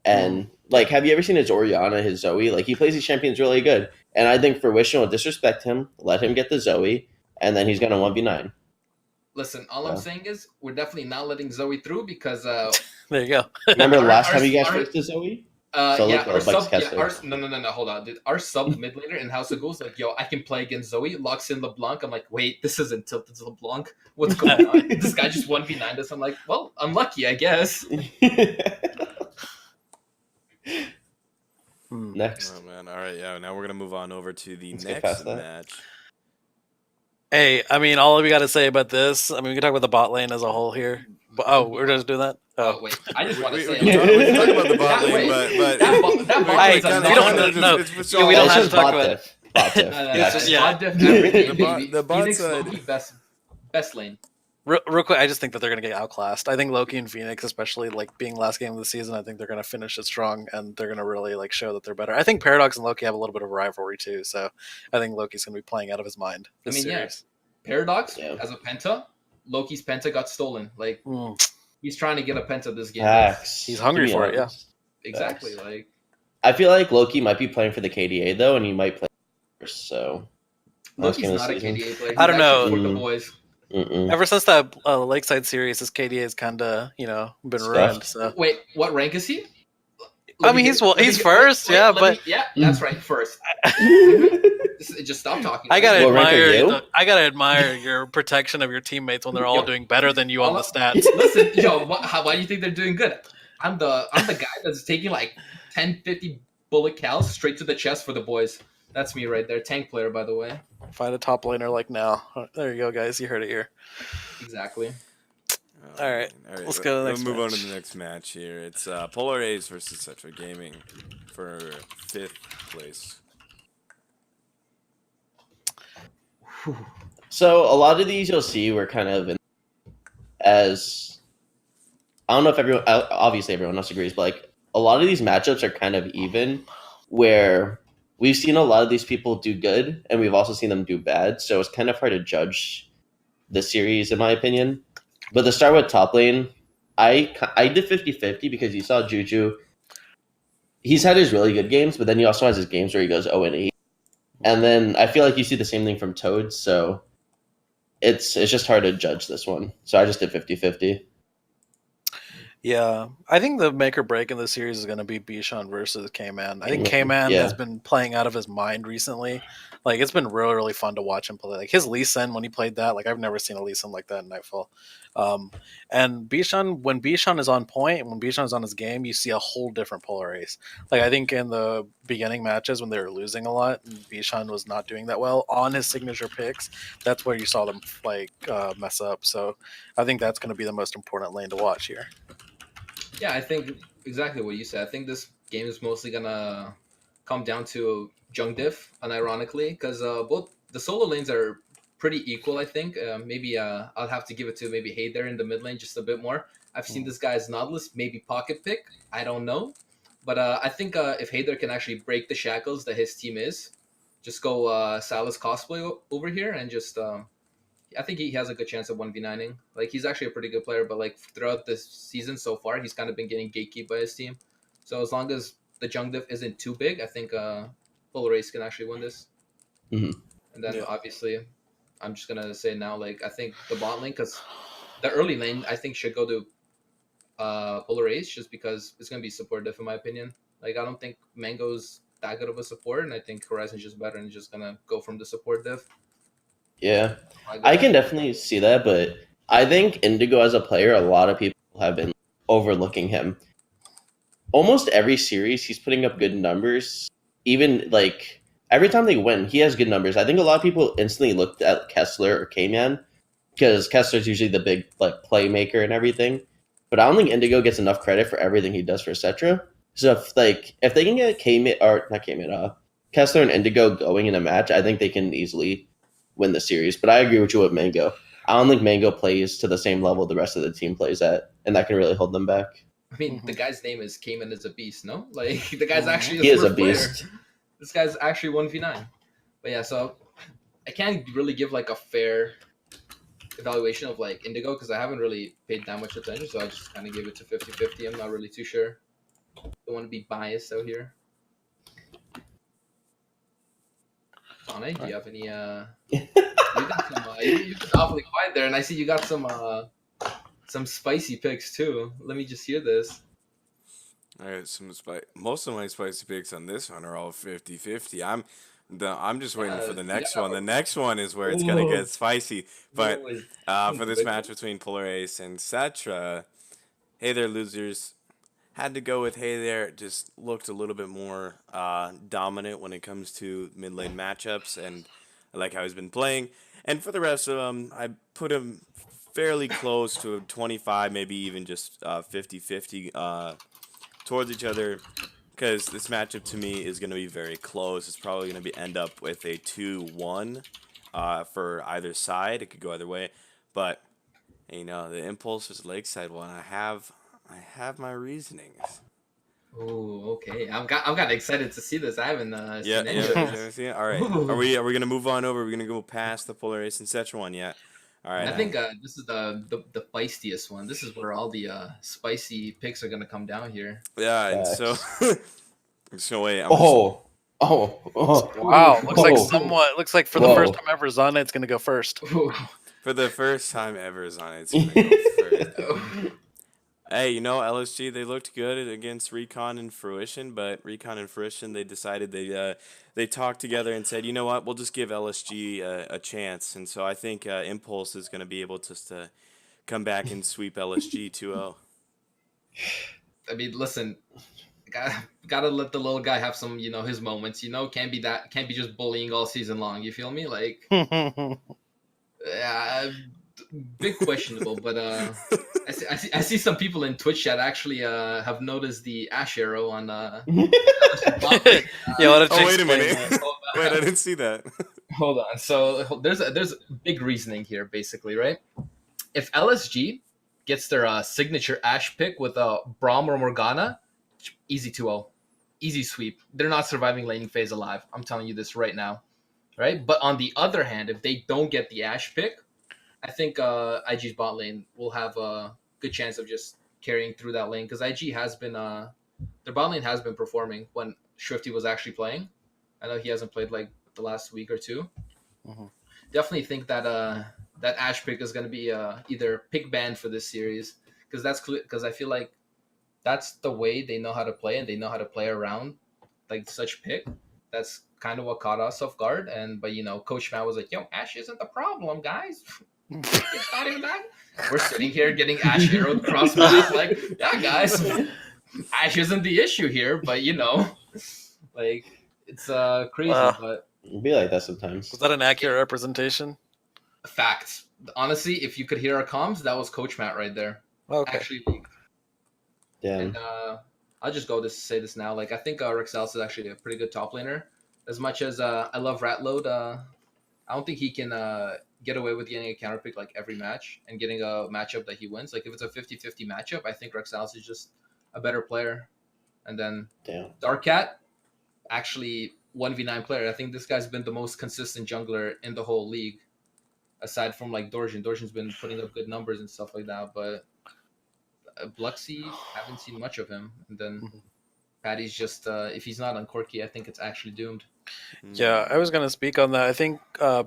And like, have you ever seen his Orianna, his Zoe? Like, he plays these champions really good. And I think Fruition will disrespect him, let him get the Zoe, and then he's gonna 1v9. Listen, all I'm Yeah. saying is we're definitely not letting Zoe through because There you go. Remember Our- last our- time you guys our- faced the Zoe? Solo yeah, kill our by sub, yeah, Kessler. no, hold on, dude. Our sub mid laner in House of Ghouls, like, yo, I can play against Zoe, locks in LeBlanc. I'm like, wait, this isn't Tilted's LeBlanc. What's going on? This guy just 1v9 us. I'm like, well, unlucky, I guess. Next. Oh man! All right, yeah. Now we're gonna move on over to the Let's get next past that. match. Hey, I mean, all we got to say about this, I mean, we can talk about the bot lane as a whole here. But, oh, we're just doing that? Oh, wait, I just want to We say, can talk about the bot That lane, way- but that bot Hey, lane's we a don't non- have to- no, it's yeah, we don't It's have just to talk bot about diff. Bot diff. No, It's no, just- no, yeah. bot diff every game, The bot- baby. the bot Phoenix side- Loki, best lane. Real quick, I just think that they're going to get outclassed. I think Loki and Phoenix, especially like being last game of the season, I think they're going to finish it strong and they're going to really like show that they're better. I think Paradox and Loki have a little bit of a rivalry too, so I think Loki's going to be playing out of his mind this I mean, yeah. series. Paradox Yeah. as a penta, Loki's penta got stolen. Like, Mm, he's trying to get a penta this game. Facts. He's hungry To be for it, yeah. honest. Exactly. Facts. Like, I feel like Loki might be playing for the KDA though, and he might play first. So last Loki's game of not the a season. KDA player. I don't He's actually know. For the boys. Mm-mm. Ever since that Lakeside series, his KDA has kind of, been Stuffed. ruined. So Wait, what rank is he? I mean, he's first, yeah, but yeah, that's right, first. Just stop talking. I gotta What rank are admire. you? I gotta admire your protection of your teammates when they're all Yo. doing better than you on the stats. Listen, yo, why do you think they're doing good? I'm the guy that's taking like 10, 50 bullet cows straight to the chest for the boys. That's me right there. Tank player, by the way. Find a top laner like now. There you go, guys. You heard it here. Exactly. All right, let's go to the We'll next move on match. to the next match here. It's Polar A's versus Cetra Gaming for 5th place. So a lot of these you'll see were kind of as I don't know if everyone obviously everyone else agrees, but like a lot of these matchups are kind of even where we've seen a lot of these people do good and we've also seen them do bad. So it's kind of hard to judge the series in my opinion. But to start with top lane, I did 50-50 because you saw Juju. He's had his really good games, but then he also has his games where he goes 0-8. And then I feel like you see the same thing from Toad, so it's just hard to judge this one. So I just did 50-50. Yeah, I think the make or break in this series is going to be Bishan versus K-Man. I think Yeah. K-Man Yeah. has been playing out of his mind recently. Like, it's been really, really fun to watch him play. Like, his Lee Sin, when he played that, like, I've never seen a Lee Sin like that in Nightfall. And Bishan, when Bishan is on point and when Bishan is on his game, you see a whole different Polar Ace. Like, I think in the beginning matches when they were losing a lot, and Bishan was not doing that well on his signature picks, that's where you saw them, like, mess up. So I think that's going to be the most important lane to watch here. Yeah, I think exactly what you said. I think this game is mostly gonna come down to junk diff, unironically, because both the solo lanes are pretty equal. I think maybe I'll have to give it to maybe Hayder in the mid lane just a bit more. I've seen this guy as Nautilus, maybe pocket pick. I don't know, but I think if Hayder can actually break the shackles that his team is, just go Salus cosplay over here and just. I think he has a good chance of 1v9ing. Like, he's actually a pretty good player, but like throughout this season so far, he's kind of been getting gatekeeped by his team. So as long as the junk diff isn't too big, I think Polar Ace can actually win this. Mhm. And then Yeah. obviously, I'm just gonna say now, like, I think the bot lane, because the early lane I think should go to Polar Ace just because it's gonna be support diff in my opinion. Like, I don't think Mango's that good of a support, and I think Horizon's just better and just gonna go from the support diff. Yeah, I can definitely see that, but I think Indigo as a player, a lot of people have been overlooking him. Almost every series, he's putting up good numbers. Even like every time they win, he has good numbers. I think a lot of people instantly looked at Kessler or K-Man because Kessler's usually the big like playmaker and everything. But I don't think Indigo gets enough credit for everything he does for Cetra. So if they can get K-Man or not K-Man, Kessler and Indigo going in a match, I think they can easily win the series. But I agree with you with Mango. I don't think Mango plays to the same level the rest of the team plays at, and that can really hold them back. I mean, the guy's name is Cayman is a beast, no? Like the guy's actually He is a smart player. beast. This guy's actually 1v9. But yeah, so I can't really give like a fair evaluation of like Indigo because I haven't really paid that much attention, so I just kind of give it to 50-50. I'm not really too sure. Don't want to be biased out here. Sonic, do you have any you got some you've been awfully quiet there, and I see you got some spicy picks too. Let me just hear this. All right, most of my spicy picks on this one are all 50-50. I'm just waiting for the next one. The next one is where it's gonna get spicy. But for this match between Polar Ace and Cetra, Hey There Losers had to go with Hey There. Just looked a little bit more dominant when it comes to mid lane matchups, and I like how he's been playing. And for the rest of them, I put him fairly close to a 25, maybe even just 50-50 towards each other, because this matchup to me is going to be very close. It's probably going to end up with a 2-1 for either side. It could go either way, but you know, the Impulse versus Lakeside one, I have my reasonings. Oh, okay. I'm kind of excited to see this. I haven't seen any of this. Yeah. All right. Are we gonna move on over? We're gonna go past the Polar Ace and Cetra one yet? All right. I think this is the feistiest one. This is where all the spicy picks are gonna come down here. Yeah, and so so wait. Oh. Wow, looks like for the first time ever, Zana it's gonna go first. For the first time ever, Zana, it's gonna go first. Hey, you know, LSG, they looked good against Recon and Fruition, but Recon and Fruition, they decided they talked together and said, you know what, we'll just give LSG a chance. And so I think Impulse is going to be able to come back and sweep LSG 2-0. I mean, listen, gotta let the little guy have some, you know, his moments. You know, can't be just bullying all season long. You feel me? Like, big questionable. But I see some people in Twitch chat actually have noticed the Ash arrow on. Yeah, wait a minute. Wait, I didn't see that. Hold on. So there's a big reasoning here, basically, right? If LSG gets their signature Ash pick with a Braum or Morgana, easy 2-0, easy sweep. They're not surviving laning phase alive. I'm telling you this right now, right? But on the other hand, if they don't get the Ash pick, I think IG's bot lane will have a good chance of just carrying through that lane because IG has been their bot lane has been performing when Swifty was actually playing. I know he hasn't played like the last week or two. Mm-hmm. Definitely think that that Ash pick is going to be either pick banned for this series because I feel like that's the way they know how to play and they know how to play around like such pick. That's kind of what caught us off guard. But you know, Coach Matt was like, "Yo, Ash isn't the problem, guys." It's not even that. We're sitting here getting Ash arrowed across map, like, yeah, guys, Ash isn't the issue here, but you know, like it's crazy. But it'd be like that sometimes. Was that an accurate representation? Facts. Honestly, if you could hear our comms, that was Coach Matt right there. Okay. Actually, Yeah. And I'll just say this now. Like I think Rexels is actually a pretty good top laner. As much as I love Ratload, I don't think he can get away with getting a counter pick like every match and getting a matchup that he wins. Like if it's a 50-50 matchup, I think Rexels is just a better player. And then Dark Cat, actually 1v9 player. I think this guy's been the most consistent jungler in the whole league, aside from like Dorjan. Dorjan's been putting up good numbers and stuff like that, but Bluxy, haven't seen much of him. And then Patty's just, if he's not on Corki, I think it's actually doomed. Yeah, I was going to speak on that. I think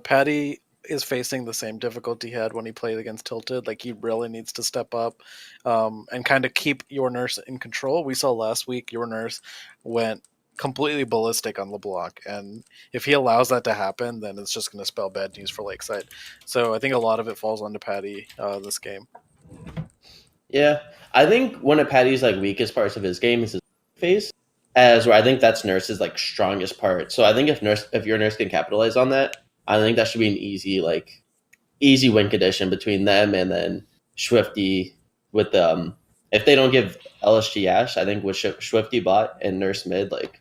Patty is facing the same difficulty he had when he played against Tilted. Like, he really needs to step up and kind of keep Your Nurse in control. We saw last week Your Nurse went completely ballistic on LeBlanc, and if he allows that to happen, then it's just going to spell bad news for Lakeside. So I think a lot of it falls onto Patty this game. Yeah, I think one of Patty's like weakest parts of his game is his phase. as where I think that's Nurse's like strongest part. So I think if your Nurse can capitalize on that, I think that should be an easy win condition between them and then Swifty with if they don't give LSG Ash, I think with Swifty bot and Nurse mid, like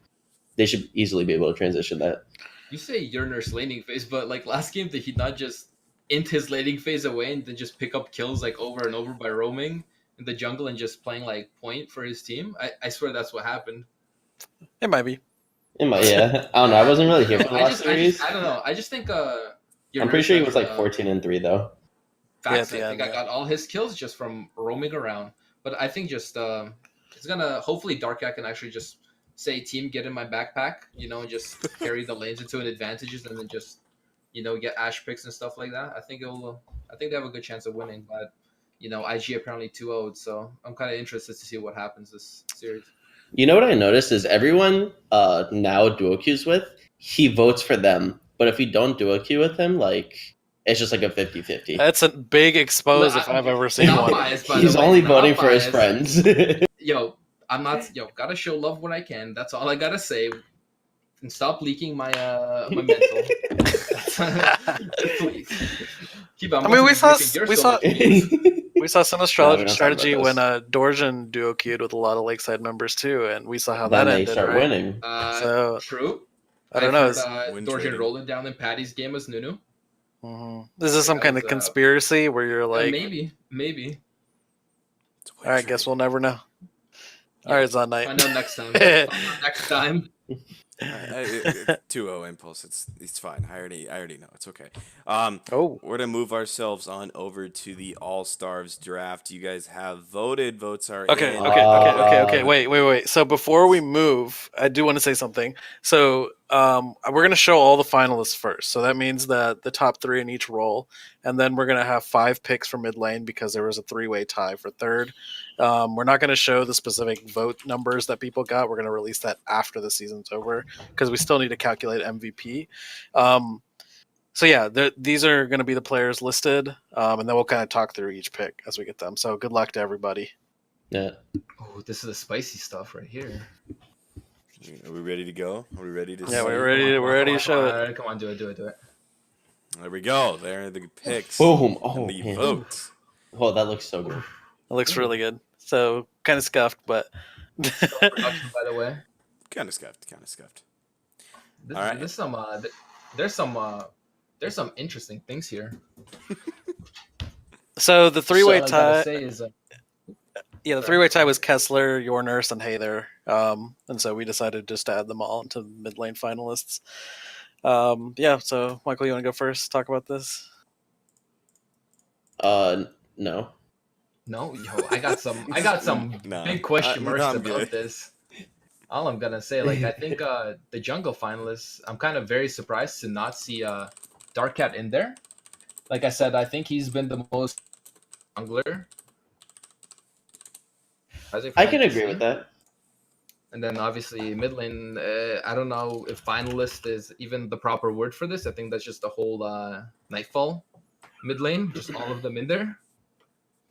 they should easily be able to transition that. You say your Nurse laning phase, but like last game, did he not just int his laning phase away and then just pick up kills like over and over by roaming in the jungle and just playing like point for his team? I swear that's what happened. It might be. Yeah, I don't know. I wasn't really here for the last series. I don't know. I just think I'm pretty sure he was like 14-3 though. Facts. Yeah, I think I got all his kills just from roaming around. But I think just it's gonna hopefully Dark Cat can actually just say team get in my backpack, and just carry the lanes into an advantages and then just get Ash picks and stuff like that. I think they have a good chance of winning, but IG apparently 2-0'd, so I'm kind of interested to see what happens this series. You know what I noticed is everyone now duo queues with, he votes for them. But if you don't duo queue with him, like it's just like a 50-50. That's a big expose if I've ever seen Not one. biased, by He's the way, only not voting for his biased. friends. I'm not. Gotta show love when I can. That's all I gotta say. And stop leaking my my mental. Please. I mean, we saw some No, astrology we don't strategy talk when about Dorjan duo queued with a lot of Lakeside members too, and we saw how then that they ended. start Right? winning. So True. I don't know. Win Dorjan trading. rolling down in Patty's game as Nunu. Is this some kind of conspiracy where you're like, Maybe. all right, guess we'll never know. All right, Zon Knight. Find out next time. Next time. 2-0 impulse. It's fine. I already know. It's okay. Oh. We're gonna move ourselves on over to the All Stars draft. You guys have voted. Votes are Okay, in. okay. Wait. So before we move, I do want to say something. So we're gonna show all the finalists first. So that means that the top 3 in each role, and then we're gonna have 5 picks for mid lane because there was a 3-way tie for third. We're not gonna show the specific vote numbers that people got. We're gonna release that after the season's over because we still need to calculate MVP. So yeah, these are going to be the players listed, and then we'll kind of talk through each pick as we get them. So good luck to everybody. Yeah. Oh, this is the spicy stuff right here. Are we ready to go? Are we ready to? Yeah, see? we're ready. We're ready to show it. Alright, come on, do it. There we go. There are the picks. Boom. Oh, And the man. votes. Oh, that looks so good. It looks really good. So kind of scuffed, but Production, by the way. Kind of scuffed. This, All right. there's some interesting things here. so the 3-way So all I gotta tie. say is, Yeah, the 3-way tie was Kessler, Your Nurse, and Hayther. And so we decided just to add them all into mid lane finalists. Yeah. So Michael, you want to go first? Talk about this. No. no, I got some Nah, big question marks I'm about good. this. All I'm gonna say, I think the jungle finalists, I'm kind of very surprised to not see Dark Cat in there. Like I said, I think he's been the most jungler. I can agree with that. And then obviously mid lane, I don't know if finalist is even the proper word for this. I think that's just the whole Nightfall mid lane, just all of them in there.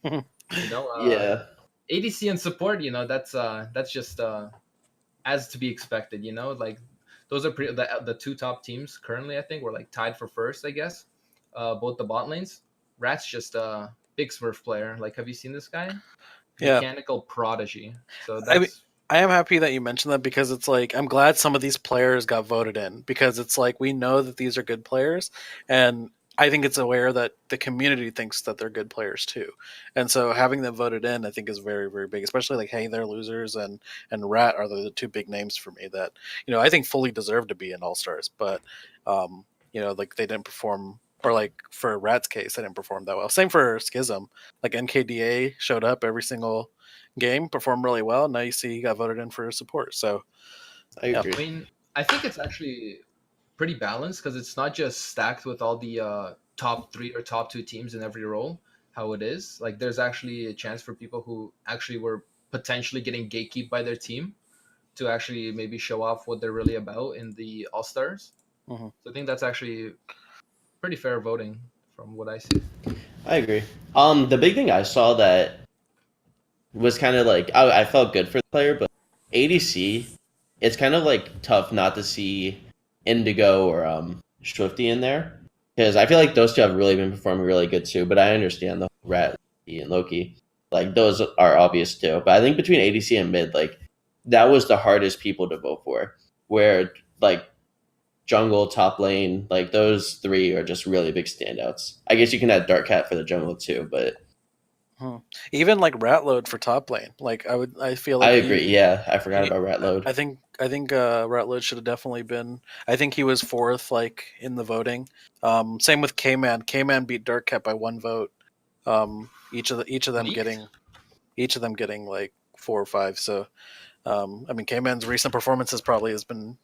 Yeah. ADC and support, that's just as to be expected. Those are the 2 top teams currently. I think we're tied for first. I guess both the bot lanes. Rat's just a big Smurf player. Have you seen this guy? Yeah. Mechanical prodigy. So that's. I am happy that you mentioned that because it's I'm glad some of these players got voted in because it's we know that these are good players, and I think it's aware that the community thinks that they're good players too, and so having them voted in, I think, is very, very big. Especially hey, they're losers, and Rat are the 2 big names for me that I think fully deserve to be in All Stars, but they didn't perform. Or for Rat's case, they didn't perform that well. Same for Schism. NKDA showed up every single game, performed really well. Now you see he got voted in for support. So I agree. I mean, I think it's actually pretty balanced because it's not just stacked with all the top 3 or top 2 teams in every role. How it is there's actually a chance for people who actually were potentially getting gatekeeped by their team to actually maybe show off what they're really about in the All Stars. Mm-hmm. So I think that's actually pretty fair voting from what I see. I agree. The big thing I saw that was kind of I felt good for the player, but ADC it's kind of like tough not to see Indigo or Swifty in there because I feel like those two have really been performing really good too. But I understand the Rat and Loki, like those are obvious too. But I think between ADC and mid, like that was the hardest people to vote for. Where like jungle, top lane, like those three are just really big standouts. I guess you can add Dark Cat for the jungle too, but Even like Ratload for top lane. Like I feel like I agree. Yeah, I forgot about Ratload. I think Ratload should have definitely been. I think he was fourth, like in the voting. Same with K-Man. K-Man beat Dark Cat by 1 vote. Each of them getting like 4 or 5. So, I mean, K-Man's recent performances probably has been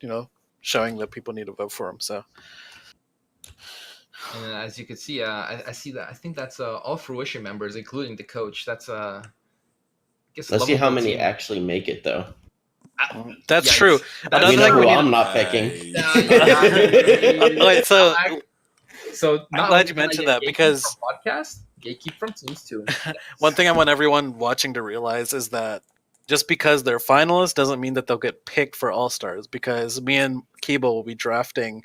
showing that people need to vote for him. So. And as you can see, I see that. I think that's all Fruition members, including the coach. That's I guess. Let's see how many team. actually make it though. That's Yikes. true. That's We know who we I'm need- not picking. Wait, so Not glad only you can I mentioned get that gatekeep because- from podcast, gatekeep from teams too. one thing I want everyone watching to realize is that just because they're finalists doesn't mean that they'll get picked for All Stars. Because me and Kibo will be drafting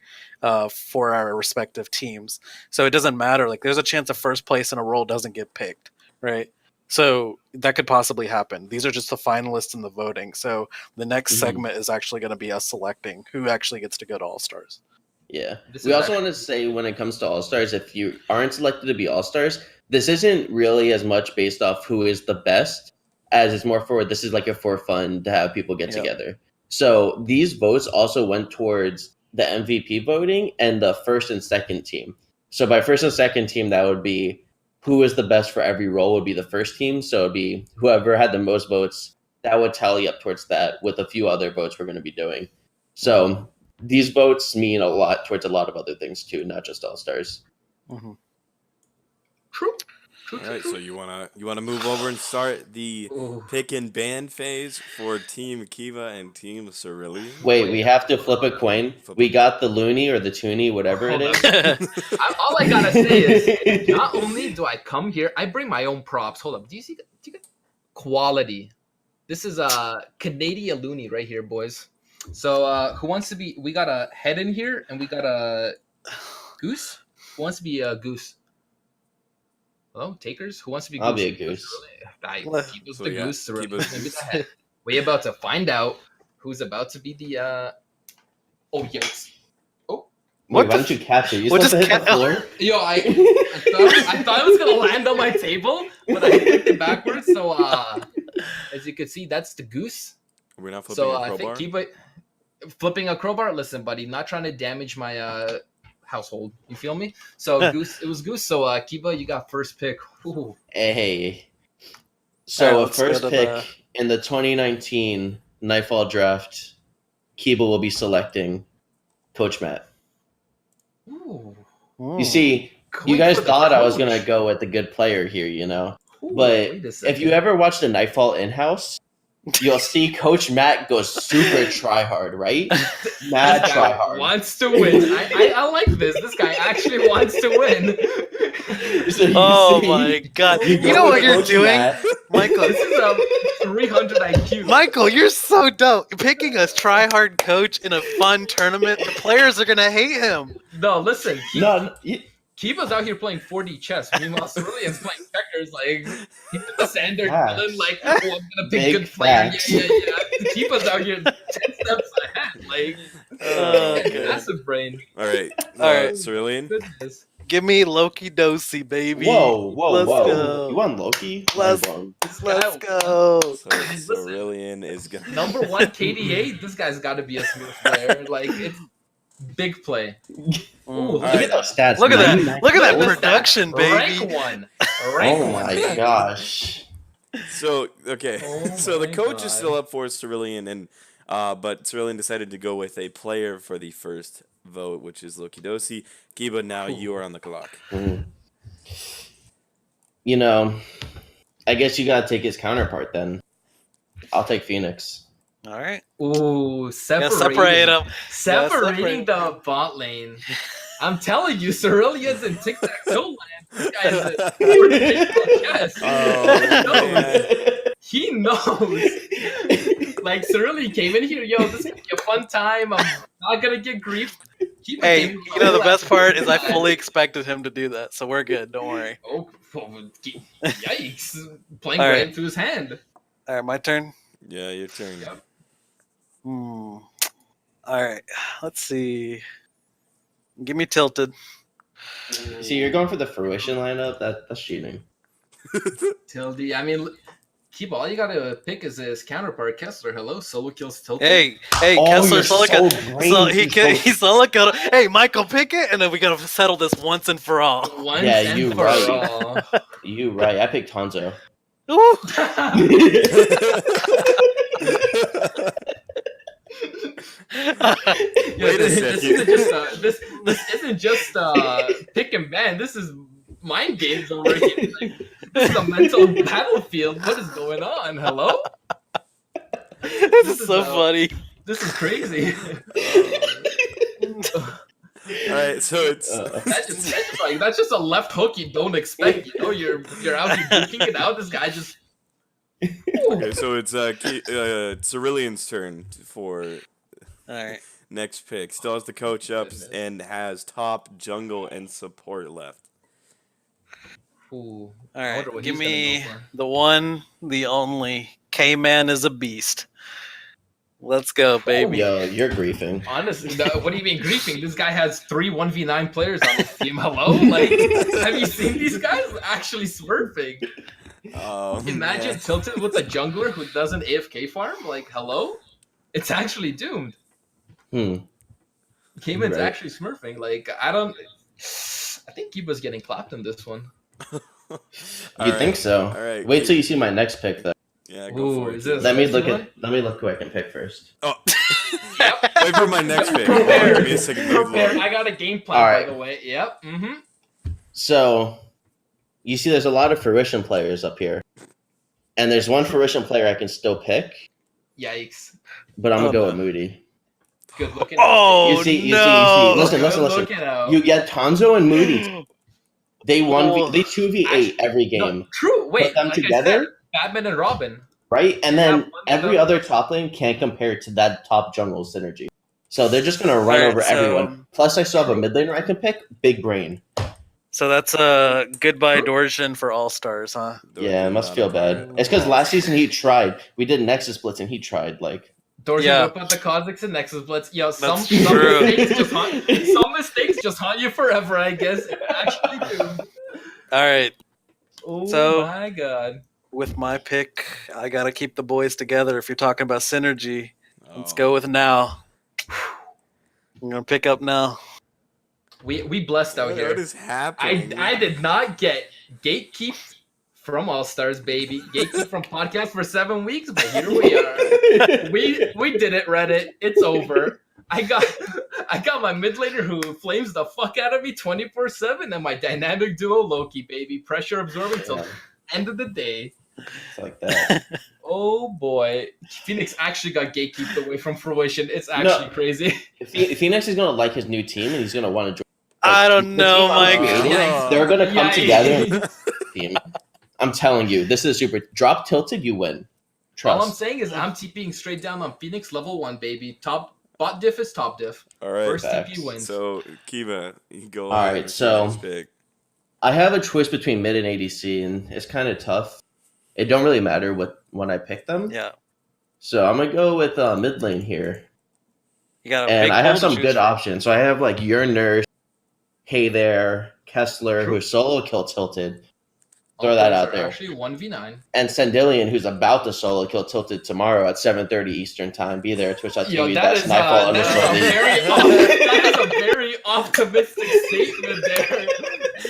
for our respective teams, so it doesn't matter. Like, there's a chance a first place in a role doesn't get picked, right? So that could possibly happen. These are just the finalists in the voting. So the next segment is actually going to be us selecting who actually gets to go to All Stars. Yeah. This We is also want to say when it comes to All Stars, if you aren't selected to be All Stars, this isn't really as much based off who is the best as it's more for this is like a for fun to have people get together. So these votes also went towards the MVP voting and the first and second team. So by first and second team, that would be who is the best for every role would be the first team. So it'd be whoever had the most votes, that would tally up towards that with a few other votes we're going to be doing. So these votes mean a lot towards a lot of other things too, not just All Stars. Mm-hmm. True. All right, so you wanna move over and start the Ooh. pick and ban phase for Team Kiva and Team Cerulean. Wait, we have to flip a coin. Flip We got the loony or the toonie, whatever it Hold is. All I gotta say is, not only do I come here, I bring my own props. Hold up, do you get quality? This is a Canadian loony right here, boys. So who wants to be? We got a head in here, and we got a goose. Who wants to be a goose? Hello, takers. Who wants to be? I'll goose? be a goose. Keep So the yeah, goose. keep Maybe us- the head. We're about to find out who's about to be the. Oh yikes! Wait, What why the don't you catch it? You what supposed to does hit the floor? Yo, I thought it was gonna land on my table, but I flipped it backwards. So as you can see, that's the goose. We're not flipping So a I crowbar. think flipping a crowbar. Listen, buddy, not trying to damage my household. You feel me? So goose, it was goose. So Kiba, you got first pick. Ooh. Hey. All So right, a let's go first to pick the- in the 2019 Nightfall draft, Kiba will be selecting Coach Matt. Ooh. You see, you Going guys for the thought I was coach. gonna go with the good player here, you know. Ooh, But wait a if second. you ever watch the Nightfall in-house, you'll see Coach Matt goes super try hard, right? Mad This try guy hard. wants to win. I like this. This guy actually wants to win. So you Oh see, my god! you You go know what with you're Coach doing, Matt. Michael? This is a 300 IQ. Michael, you're so dope. Picking a try-hard coach in a fun tournament, the players are gonna hate him. No, listen. No, Kiva's out here playing 4D chess. Meanwhile, Cerulean's playing checkers. Like, he's the Sander Facts. Dylan. Like, oh, I'm gonna pick Big good player. facts. Yeah. Kiva's out here 10 steps ahead. Like, Okay. massive brain. All right, All right. Cerulean. Goodness. Give me Loki Dosey, baby. whoa, Let's whoa! go. You want Loki? Let's- Mind blown. Let's go. So Cerulean is gonna Number one KDA. This guy's got to be a smooth player. Like, it's big play. Ooh, Look at those stats. Look at 99. that! Look at that Look at production, Rank baby. one. Oh Rank one. my gosh! So okay, Oh so the my coach God. is still up for Cerulean, and but Cerulean decided to go with a player for the first vote, which is Loki Dosi. Kiba, now you are on the clock. Mm. You know, I guess you gotta take his counterpart then. I'll take Phoenix. All right. Ooh, Gotta separating, separate them. separating the bot lane. I'm telling you, Cerulean's in tic-tac-toe land. This guy is a ridiculous chess. Oh man. He knows. Like Cerulean came in here, yo, this is gonna be a fun time. I'm not gonna get grief. Hey, you know the best part is I fully expected him to do that, so we're good. Don't worry. Oh, yikes! Playing All right right. into his hand. All right, my turn. Yeah, your turn. Yep. All right, let's see. Give me tilted. See, you're going for the fruition lineup. That's cheating. Tildy. I mean, keep all you gotta pick is his counterpart Kessler. Hello, solo kills tilted. Hey, Oh, Kessler you're solo so kill. green. So You're he solo killed. Hey, Michael Pickett, and then we gotta settle this once and for all. Once Yeah, and you for right. all. You right. I picked Hanzo. Ooh. Wait a second. This isn't just pick and ban. This is mind games over here. Like, this is a mental battlefield. What is going on? Hello? This is so funny. This is crazy. All right, so it's That's just a left hook you don't expect. You know, you're out here duking it out. This guy just. okay. So it's Cerulean's turn for All right. next pick. Still has the coach up and has top, jungle, and support left. Ooh. All I wonder right. what Give he's gonna me go for. the one, the only. K-Man is a beast. Let's go, baby. Yo, you're griefing. Honestly, what do you mean griefing? This guy has 3 1v9 players on his team. Hello? Like, have you seen these guys actually smurfing? Imagine tilted with a jungler who doesn't AFK farm. Like, hello? It's actually doomed. Cayman's Right. actually smurfing. Like, I think Kiba's getting clapped in this one. You think so? All right. Wait till you see my next pick, though. Yeah, go Ooh, for it. is this- Let me Next look one? Let me look who I can pick first. Oh, wait for my next pick. Prepare. Give me a second. to Prepare. look. I got a game plan, All by right. the way. Yep. Mm-hmm. So, you see, there's a lot of fruition players up here, and there's one fruition player I can still pick, Yikes. but I'm gonna go with Moody. Good looking. Oh, You see. no. Listen. Good looking out. You get Tanzo and Moody. They Oh. they 2v8 every game, No, true. Wait. Put them like I together? said, Batman and Robin. right? And Yeah, then one every together. other top lane can't compare to that top jungle synergy. So they're just gonna run Alright, over so- everyone. Plus, I still have a mid laner I can pick. Big brain. So that's a goodbye Dorjan for All Stars, huh? Yeah, it must feel bad. It's because last season he tried. We did Nexus Blitz and he tried. Like, Dorjan Yeah. whip out the Kha'Zix and Nexus Blitz. Yo, some That's true. mistakes just haunt you forever, I guess. It actually do. All right. Oh So- my god. With my pick, I gotta keep the boys together. If you're talking about synergy, let's Oh. go with now. I'm gonna pick up now. We blessed out What here. is happening? I did not get gatekeep from All Stars, baby. Gatekeep from podcast for 7 weeks, but here we are. We did it, Reddit. It's over. I got my mid laner who flames the fuck out of me 24/7, and my dynamic duo Loki, baby. Pressure absorbing till yeah, end of the day. it's like that. Oh boy, Phoenix actually got gatekeeped away from fruition. It's actually crazy. Phoenix is gonna like his new team and he's gonna want to join. I don't the know, team I'm Mike. creating, Yikes. They're gonna come Yikes. together. Team. I'm telling you, this is super. Drop tilted, you win. Trust. All I'm saying is I'm TPing straight down on Phoenix level 1, baby. Top bot diff is top diff. All right. First facts. TP wins. So Kiva, you go. All ahead right, with so- your next pick. I have a choice between mid and ADC, and it's kind of tough. It don't really matter when I pick them. Yeah, So I'm gonna go with mid lane here, you got a and big I have pool to some choose good from. options. So I have like your nurse, Hey there, Kessler, True. who's solo kill tilted, throw All that players out are there. Actually 1v9. and Sandillion, who's about to solo kill tilted tomorrow at 7:30 Eastern time. Be there, Yo, twitch.tv. that That's is, Nightfall that, underscore is league. that is a very optimistic statement there.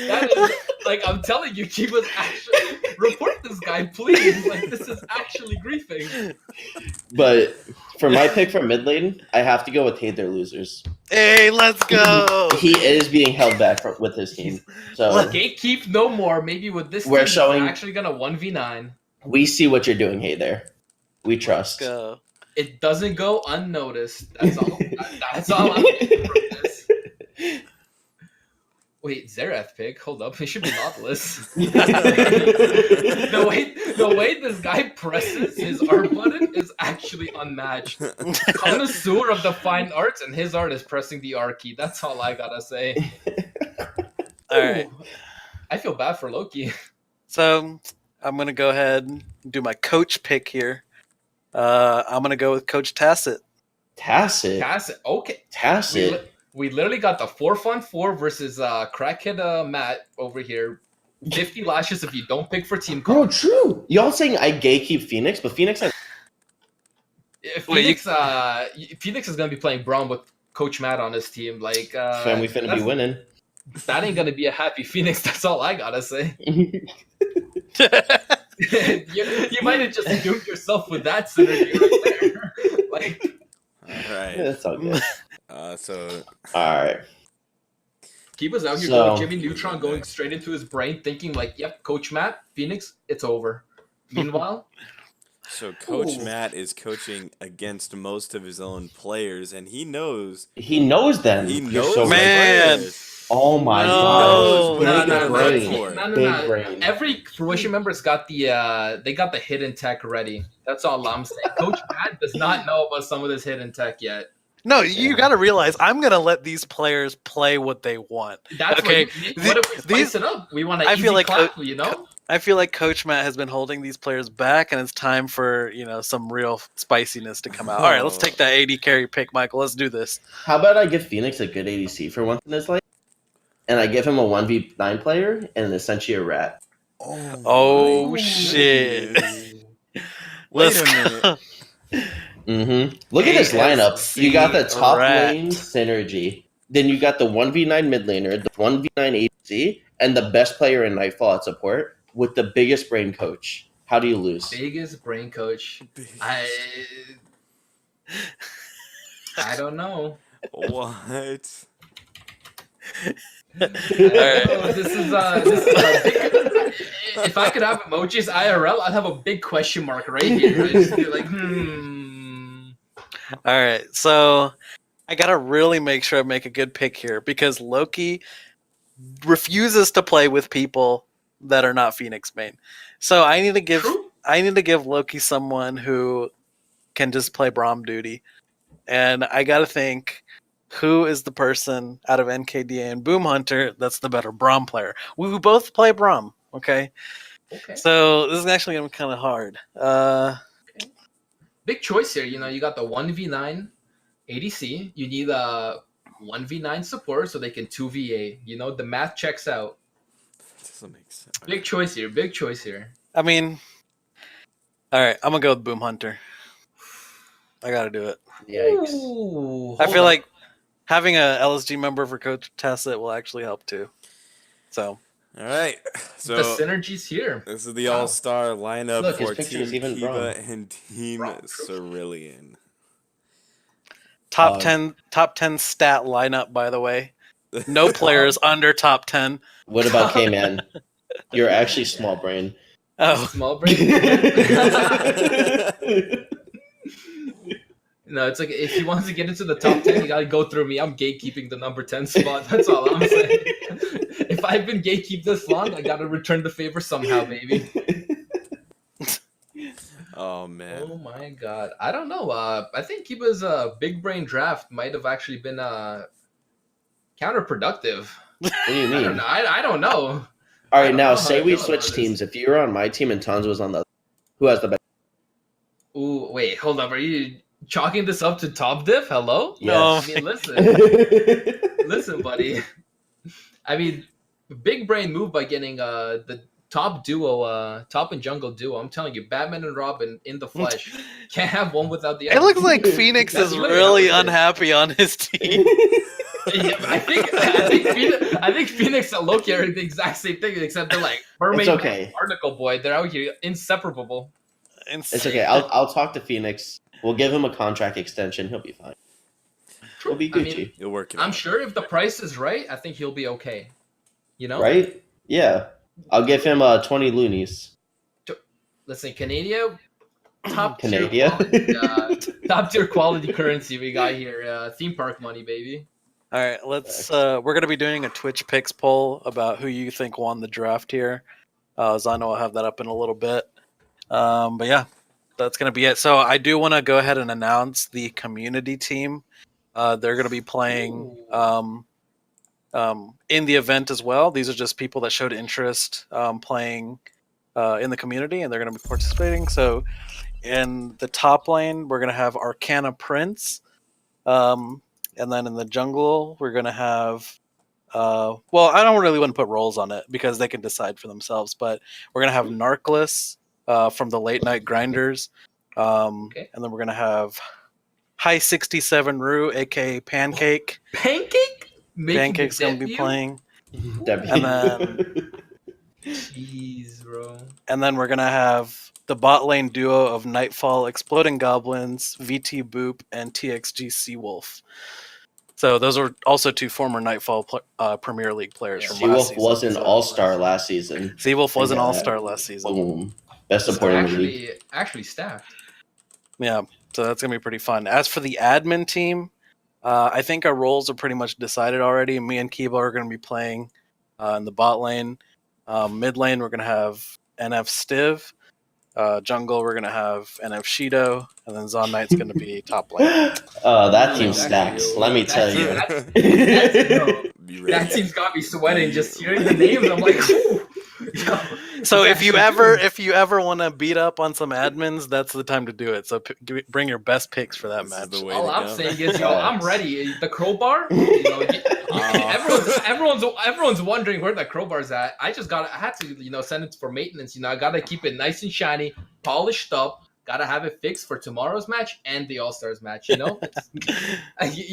That is, like, I'm telling you, Kiba's actually report this guy, please. Like, this is actually griefing. But for my pick for mid lane, I have to go with Hey There Losers. Hey, let's go. He is being held back with his team. So Gatekeep no more. Maybe with this We're team, showing- we're actually gonna 1v9. we see what you're doing, Hey There. We Let's trust. go. It doesn't go unnoticed. That's all. That's all I'm getting from this. Wait, Wait, Xerath pick? Hold up, it should be Nautilus. The way this guy presses his art button is actually unmatched. Connoisseur of the fine arts, and his art is pressing the R key. That's all I gotta say. All right. Ooh, I feel bad for Loki. So I'm gonna go ahead and do my coach pick here. I'm gonna go with Coach Tacit. Tacit. Okay. Tacit. We literally got the 4-on-4 versus crackhead Matt over here. 50 lashes if you don't pick for team Bro, comp. true. Y'all saying I gatekeep Phoenix, but Phoenix has Phoenix, Phoenix is gonna be playing Braum with Coach Matt on his team. Like, we finna be winning. that ain't gonna be a happy Phoenix. That's all I gotta say. you might have just doomed yourself with that synergy right there. Like, All right. That's all good. So All right. keep us out here So- going Jimmy Neutron going straight into his brain, thinking like, "Yep, Coach Matt, Phoenix, it's over." Meanwhile, Coach Ooh. Matt is coaching against most of his own players, and he knows He knows them. he You're knows so the right. Man. players. Oh my No. gosh. No, Big brain. Big brain. Every fruition member's got they got the hidden tech ready. That's all I'm saying. Coach Matt does not know about some of this hidden tech yet. No, you got to realize I'm gonna let these players play what they want. That's Okay, what if we spice these- it up? We want an I easy feel like clap, you know? I feel like Coach Matt has been holding these players back, and it's time for some real spiciness to come out. All right, let's take that AD carry pick, Michael. Let's do this. How about I give Phoenix a good ADC for once in his life? And I give him a 1v9 player and essentially a rat. Oh my shit! goodness. Let's Wait a minute. go. Mm-hmm. Look at this lineup. You got the top rat. lane synergy. Then you got the 1v9 mid laner, the 1v9 ADC, and the best player in Nightfall at support with the biggest brain coach. How do you lose? Biggest brain coach. I don't know. What? I don't know. This is a big, if I could have emojis IRL, I'd have a big question mark right here. I'd just be like, All right, so I gotta really make sure I make a good pick here because Loki refuses to play with people that are not Phoenix main. So I need to give Loki someone who can just play Braum duty, and I gotta think who is the person out of NKDA and Boom Hunter that's the better Braum player. We both play Braum, okay? Okay. So this is actually gonna be kind of hard. Big choice here. You got the 1v9 ADC. You need a 1v9 support so they can 2v8. The math checks out. Doesn't make sense. Big choice here. Big choice here. I mean, all right, I'm gonna go with Boom Hunter. I gotta do it. Yikes. Ooh, I hold feel up. like having a LSG member for Coach Tacit will actually help too. So All right. So the synergies here. this is the Wow. all-star lineup Look, his for picture Team is even Kiva wrong. and Team Wrong. Cerulean. top Um, 10 stat lineup, by the way. No players under top 10. What about K-Man? You're actually small brain. Oh, Small brain. No, it's like if he wants to get into the top 10, you gotta go through me. I'm gatekeeping the number 10 spot. That's all I'm saying. If I've been gatekeep this long, I gotta return the favor somehow, baby. Oh man. Oh my god. I don't know. I think Kiba's big brain draft might have actually been counterproductive. What do you I don't mean? know. I don't know. All I right, don't now know how say I we feel switch about this. teams. If you were on my team and Tons was on the other, who has the best? Ooh, wait, hold up. Are you chalking this up to top diff? Hello? No. I mean, listen, buddy. I mean, big brain move by getting the top duo, top and jungle duo. I'm telling you, Batman and Robin in the flesh. Can't have one without the other. it looks like Phoenix That's is literally really how it is. unhappy on his team. Yeah, I think Phoenix and Loki are the exact same thing, except they're like mermaid, It's okay. Article boy. They're out here inseparable. It's okay. I'll talk to Phoenix. We'll give him a contract extension. He'll be fine. We'll be I Gucci. mean, You'll work it I'm out. sure if the price is right, I think he'll be okay. Right? Yeah. I'll give him 20 loonies. Listen, Canada, top Canada. top tier quality currency we got here. Theme park money, baby. All right, let's. We're gonna be doing a Twitch picks poll about who you think won the draft here. Zano will have that up in a little bit. But yeah, that's gonna be it. So I do want to go ahead and announce the community team. They're gonna be playing in the event as well. These are just people that showed interest playing in the community, and they're gonna be participating. So in the top lane, we're gonna have Arcana Prince. And then in the jungle, we're gonna have. Well, I don't really want to put roles on it because they can decide for themselves. But we're gonna have Narkless from the Late Night Grinders, Okay. and then we're gonna have High 67 Rue, aka Pancake. Pancake? Making Pancake's the gonna be debut? playing, That'd be- and then Jeez, bro. we're gonna have the bot lane duo of Nightfall, Exploding Goblins, VT Boop, and TXG Seawolf. So those are also two former Nightfall Premier League players from last Seawolf season. was an So all-star last season. Seawolf was an Think of all-star that. last season. Boom. Best So supporter in the league. actually stacked. Yeah, so that's gonna be pretty fun. As for the admin team, I think our roles are pretty much decided already. Me and Kiba are gonna be playing in the bot lane. Mid lane, we're gonna have NF Stiv. Jungle, we're gonna have NF Shido, and then Zon Knight's gonna be top lane. That team Ooh, stacks. Let me tell you. Be That ready. team's got me sweating just hearing the names. I'm like, ooh. Yo, So it's if you actually ever want to beat up on some admins, that's the time to do it. So bring your best picks for that This is match. the way all to I'm go. saying is, yo, I'm ready. The crowbar, you know, everyone's wondering where the crowbar's at. I had to, send it for maintenance. I gotta keep it nice and shiny, polished up. Gotta have it fixed for tomorrow's match and the All Stars match. You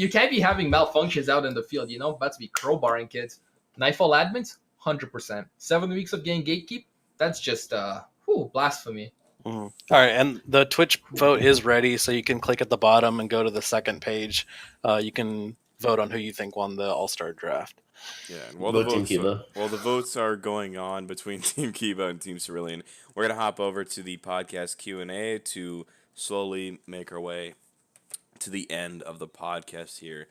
can't be having malfunctions out in the field. About to be crowbarring kids. Nightfall admins, 100%. 7 weeks of getting gatekeep. That's just blasphemy. Mhm. All right, and the Twitch vote is ready, so you can click at the bottom and go to the second page. You can vote on who you think won the All-Star draft. Yeah, and while Vote Team the votes are going on between Team Kiba and Team Cerulean, we're gonna hop over to the podcast Q&A to slowly make our way to the end of the podcast here.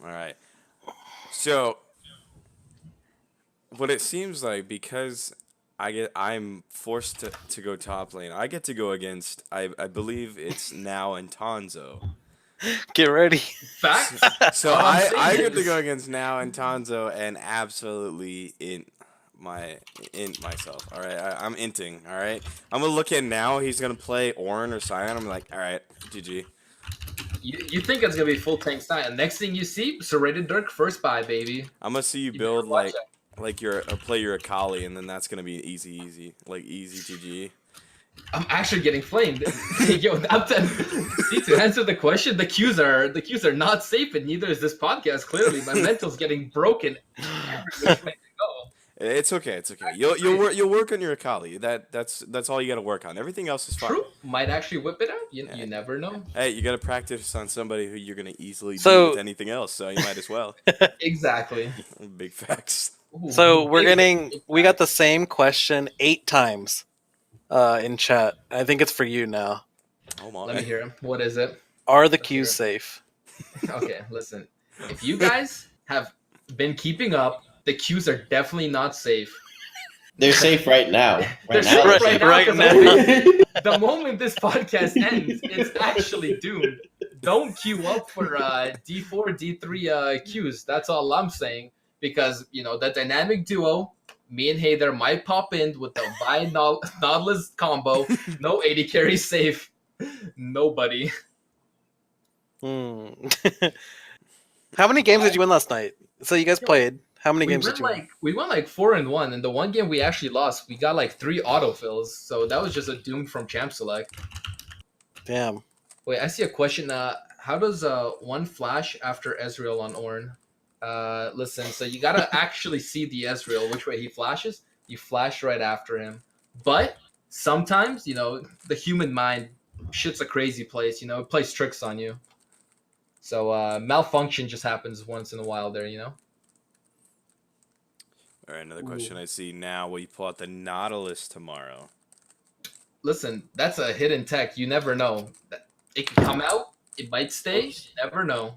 All right. So, what it seems like, because I'm forced to go top lane, I get to go against I believe it's Now and Tanzo. Get ready. Facts. So All I'm I saying get to is- go against Now and Tanzo and absolutely int myself. All right, I'm inting. All right, I'm gonna look at Now. He's gonna play Ornn or Sion. I'm like, all right, GG. You think it's gonna be full tank style? Next thing you see, Serrated Dirk first buy, baby. I'm gonna see you You build better watch like you're a player Akali, and then that's gonna be easy GG. I'm actually getting flamed. Yo, to answer the question, the queues are not safe, and neither is this podcast. Clearly, my mental's getting broken. Every which way to go. It's okay. You'll work on your Akali. That's all you gotta work on. Everything else is fine. True, might actually whip it out. You never know. Hey, you gotta practice on somebody who you're gonna easily So- beat with anything else. So you might as well. Exactly. Big facts. Ooh, So big- we got the same question 8 times in chat. I think it's for you now. Oh my. Let me hear him. What is it? Are the queues safe? Okay, listen. If you guys have been keeping up, the queues are definitely not safe. They're safe right now. They're Right now. safe they're right safe. now. Right 'cause now. the moment this podcast ends, it's actually doomed. Don't queue up for D4, D3 queues. That's all I'm saying. Because, the dynamic duo, me and Hayder might pop in with the Vi Nautilus combo. No 80 carry safe. Nobody. Hmm. How many games did you win last night? So you guys played. How many games did you win? We won 4-1, and the one game we actually lost, we got 3 autofills. So that was just a doom from Champ Select. Damn. Wait, I see a question. How does one flash after Ezreal on Ornn? Listen, so you gotta actually see the Ezreal, which way he flashes. You flash right after him. But sometimes, the human mind shit's a crazy place. It plays tricks on you. So malfunction just happens once in a while there. All right, another question I see now. Will you pull out the Nautilus tomorrow? Listen, that's a hidden tech. You never know. It can come out. It might stay. Oops. You never know.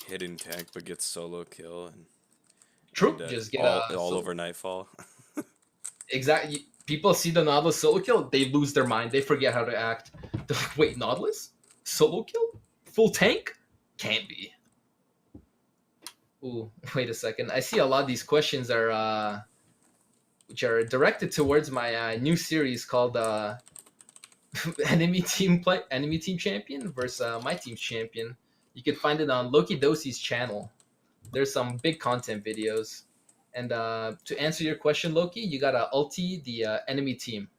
Hidden tank, but gets solo kill and, True. and, Just get all over Nightfall. Exactly. People see the Nautilus solo kill, they lose their mind. They forget how to act. They're like, wait, Nautilus? Solo kill? Full tank? Can't be. Ooh, wait a second. I see a lot of these questions are which are directed towards my new series called enemy team champion versus my team's champion. You can find it on Loki Dosi's channel. There's some big content videos. And to answer your question, Loki, you gotta ulti the enemy team.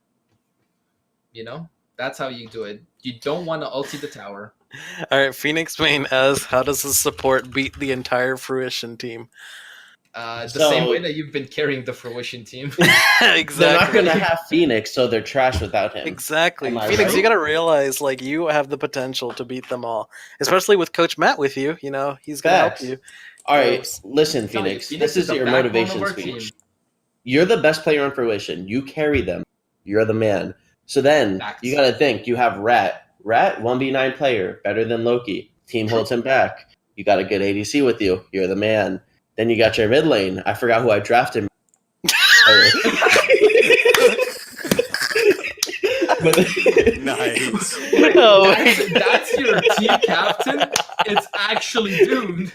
You know, that's how you do it. You don't want to ulti the tower. All right, Phoenix Main as how does the support beat the entire Fruition team? The So- same way that you've been carrying the Fruition team. Exactly. They're not gonna have Phoenix, so they're trash without him. Exactly. Am I Phoenix, right? you gotta realize, like, you have the potential to beat them all. Especially with Coach Matt with you, you know, he's gonna Facts. help you. All right, Yes. listen, Tell you, Phoenix. Phoenix This is the your backbone of motivation our speech. team. You're the best player on Fruition. You carry them. You're the man. So then Facts. you gotta think. You have Rat. Rat 1v9 player, better than Loki. Team holds him back. You got a good ADC with you. You're the man. Then you got your mid lane. I forgot who I drafted. But- Nice. Oh, That's your team captain. It's actually dude.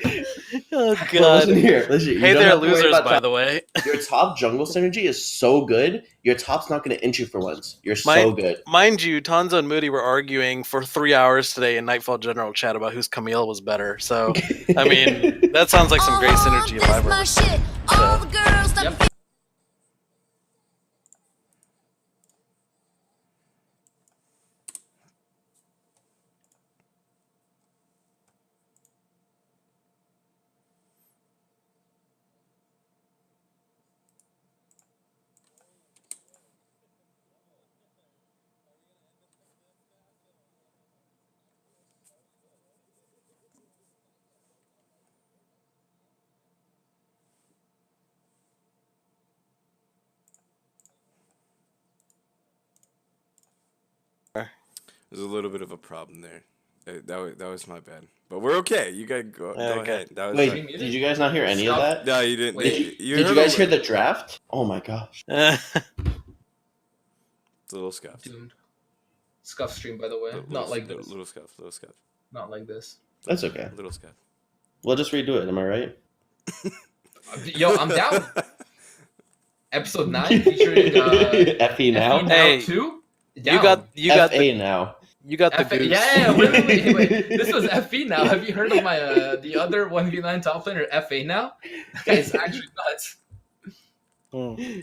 oh Well, god. listen here. Listen, you Hey don't there, have to worry losers, about by top- the way. Your top jungle synergy is so good. Your top's not going to inch you for once. You're My- so good. Mind you, Tonzo and Moody were arguing for 3 hours today in Nightfall General Chat about whose Camille was better. So, I mean, that sounds like some great synergy That's live. my shit. All the girls that Yep. There's a little bit of a problem there. That was my bad. But we're okay. You guys go Okay. ahead. That was Wait, did you guys not hear any of that? No, you didn't. Wait. Did you heard guys a hear li- the draft? Oh my gosh. It's a little scuff. Doomed. Scuff stream, by the way. Little- Not like little- this. Little scuff. Little scuff. Not like this. That's okay. Little scuff. We'll just redo it. Am I right? Yo, I'm down. Episode 9 featuring FE now? FE Hey, 2. you got FA the now. FA, goose. yeah, wait. This was FE now. Have you heard of my the other 1v9 top laner FA now? That guy's actually nuts. Hmm.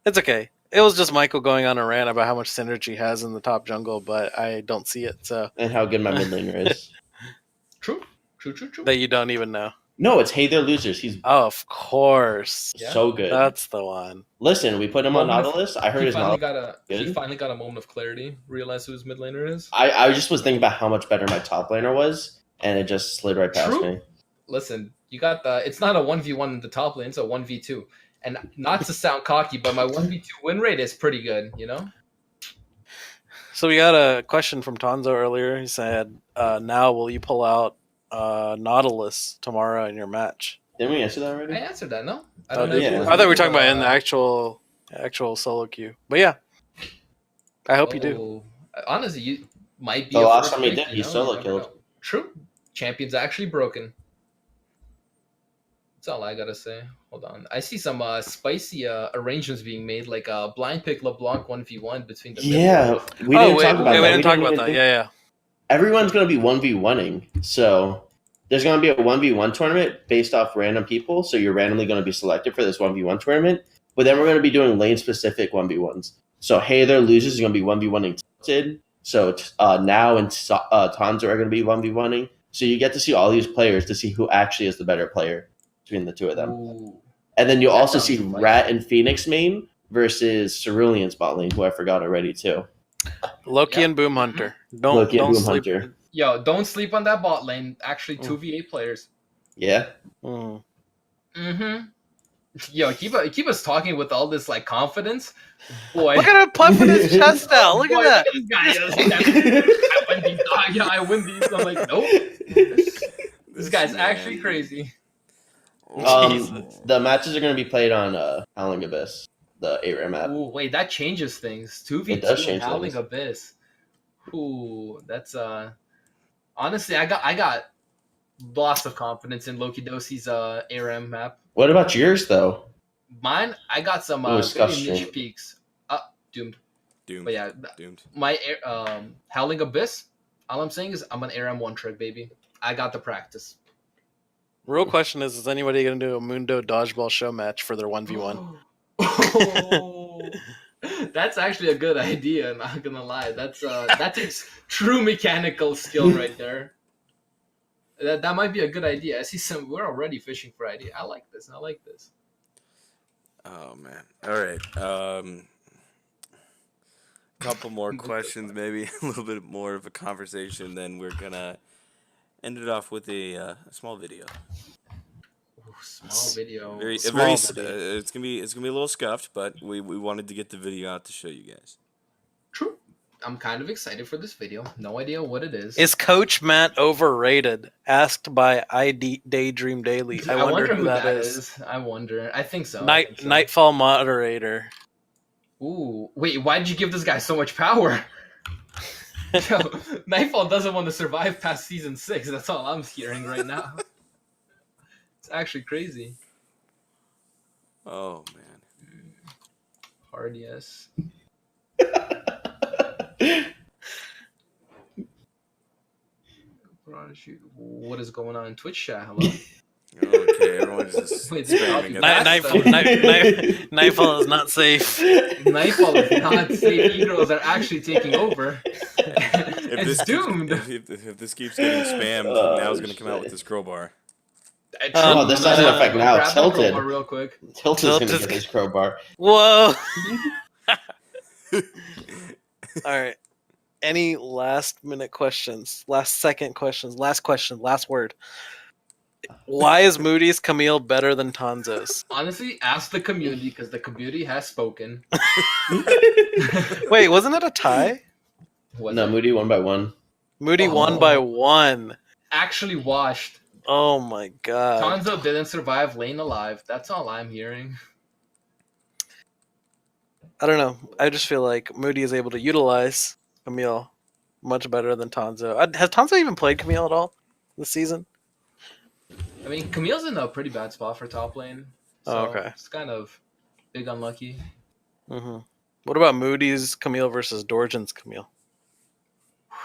It's okay. It was just Michael going on a rant about how much synergy he has in the top jungle, but I don't see it, so And how good my mid laner is. True. that you don't even know. No, it's Hey There Losers. He's Oh, of course. Yeah. so good. That's the one. Listen, we put him on Moment of- Nautilus. I heard He his finally Nautilus. got he good. finally got a moment of clarity. Realized who his mid laner is. I just was thinking about how much better my top laner was, and it just slid right past True. me. Listen, you got the. It's not a 1v1 in the top lane. It's a 1v2. And not to sound cocky, but my 1v2 win rate is pretty good. You know. So we got a question from Tonzo earlier. He said, now will you pull out Nautilus tomorrow in your match? Didn't we answer that I already? answered that. No. I Oh, don't know. did if yeah. it was I thought we were me, talking about in the but, actual solo queue. But yeah. I hope you do. oh, honestly, you might be. The a last first time he pick, did, you he know? solo You never killed. know. True. Champion's actually broken. That's all I gotta say. Hold on. I see some spicy arrangements being made, like a blind pick LeBlanc 1v1 between the Yeah, we Oh, didn't wait, talk about wait, that. we didn't talk didn't about even that. think- Yeah. Everyone's going to be 1v1ing. So there's going to be a 1v1 tournament based off random people. So you're randomly going to be selected for this 1v1 tournament. But then we're going to be doing lane specific 1v1s. So Hey There Losers is going to be 1v1ing Tilted. So Now and Tonzo are going to be 1v1ing. So you get to see all these players to see who actually is the better player between the two of them. Ooh. And then you'll That also sounds see spicy. Rat and Phoenix main versus Cerulean spot lane, who I forgot already too. Loki Yeah. and Boom Hunter. Don't Loki and don't Boom sleep. Hunter. Yo, don't sleep on that bot lane. Actually, Mm. 2v8 players. Yeah. Mm. Mm-hmm. Yo, keep us talking with all this like confidence, boy. Look at him puffing his chest out. Look Boy, at that. this guy. I win these. Yeah, I win these. I'm like, nope. This guy's actually crazy. The matches are going to be played on Howling Abyss, the 8-rare map. Ooh, wait, that changes things. It does 2v2 change Howling things. Abyss. Ooh, that's honestly, I got lots of confidence in Loki Dosi's ARM map. What about yours, though? Mine, I got some Ooh, Scuff pretty niche Stream. peaks. Doomed. Doomed. But yeah, Doomed. my Howling Abyss. All I'm saying is I'm an ARM one trick baby. I got the practice. Real question is anybody going to do a Mundo dodgeball show match for their 1v1? Oh, that's actually a good idea. Not gonna lie, that takes true mechanical skill right there. That might be a good idea. I see some. We're already fishing for idea. I like this. Oh man. All right. Couple more questions, maybe a little bit more of a conversation. Then we're gonna end it off with a small video. Ooh, small video. It's gonna be a little scuffed, but we wanted to get the video out to show you guys. True. I'm kind of excited for this video. No idea what it is. Is Coach Matt overrated? Asked by Daydream Daily. I wonder who that is. I wonder. I think so. Nightfall moderator. Ooh, wait, why did you give this guy so much power? Yo, Nightfall doesn't want to survive past season 6. That's all I'm hearing right now. It's actually crazy. Oh man. Hard yes. What is going on in Twitch chat? Hello? Okay, everyone's just Wait, spamming it. Nightfall is not safe. Nightfall is not safe. E-girls are actually taking over. It's doomed. If this keeps getting spammed, now it's gonna come out with this crowbar. Oh, this doesn't affect now. Grab the Tilted. crowbar real quick. Tilted's going to get his crowbar. Whoa. All right. Any last minute questions? Last second questions? Last question? Last word? Why is Moody's Camille better than Tanzo's? Honestly, ask the community because the community has spoken. Wait, wasn't it a tie? No, Moody won by 1. Moody won by 1. Actually washed. Oh my god. Tanzo didn't survive lane alive. That's all I'm hearing. I don't know. I just feel like Moody is able to utilize Camille much better than Tanzo. Has Tanzo even played Camille at all this season? I mean, Camille's in a pretty bad spot for top lane. So okay. It's kind of big unlucky. Mm-hmm. What about Moody's Camille versus Dorjan's Camille?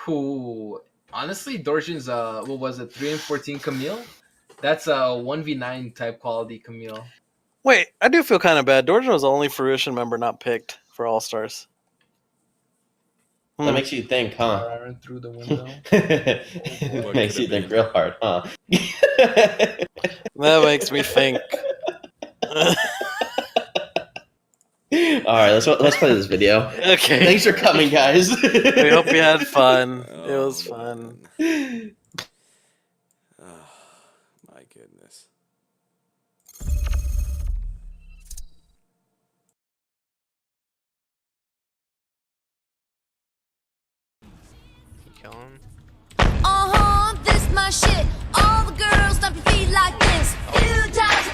Ooh, honestly, Dorjan's what was it, 3 and 14 Camille? That's a 1v9 type quality Camille. Wait, I do feel kind of bad. Dorjan was the only Fruition member not picked for All Stars. That makes you think, huh? Aaron through the window. It makes you think real hard, huh? That makes me think. All right, let's play this video. Okay. Thanks for coming, guys. We hope you had fun. It was fun. Oh, my goodness. This my shit. All the girls dump your feet like this. 2 times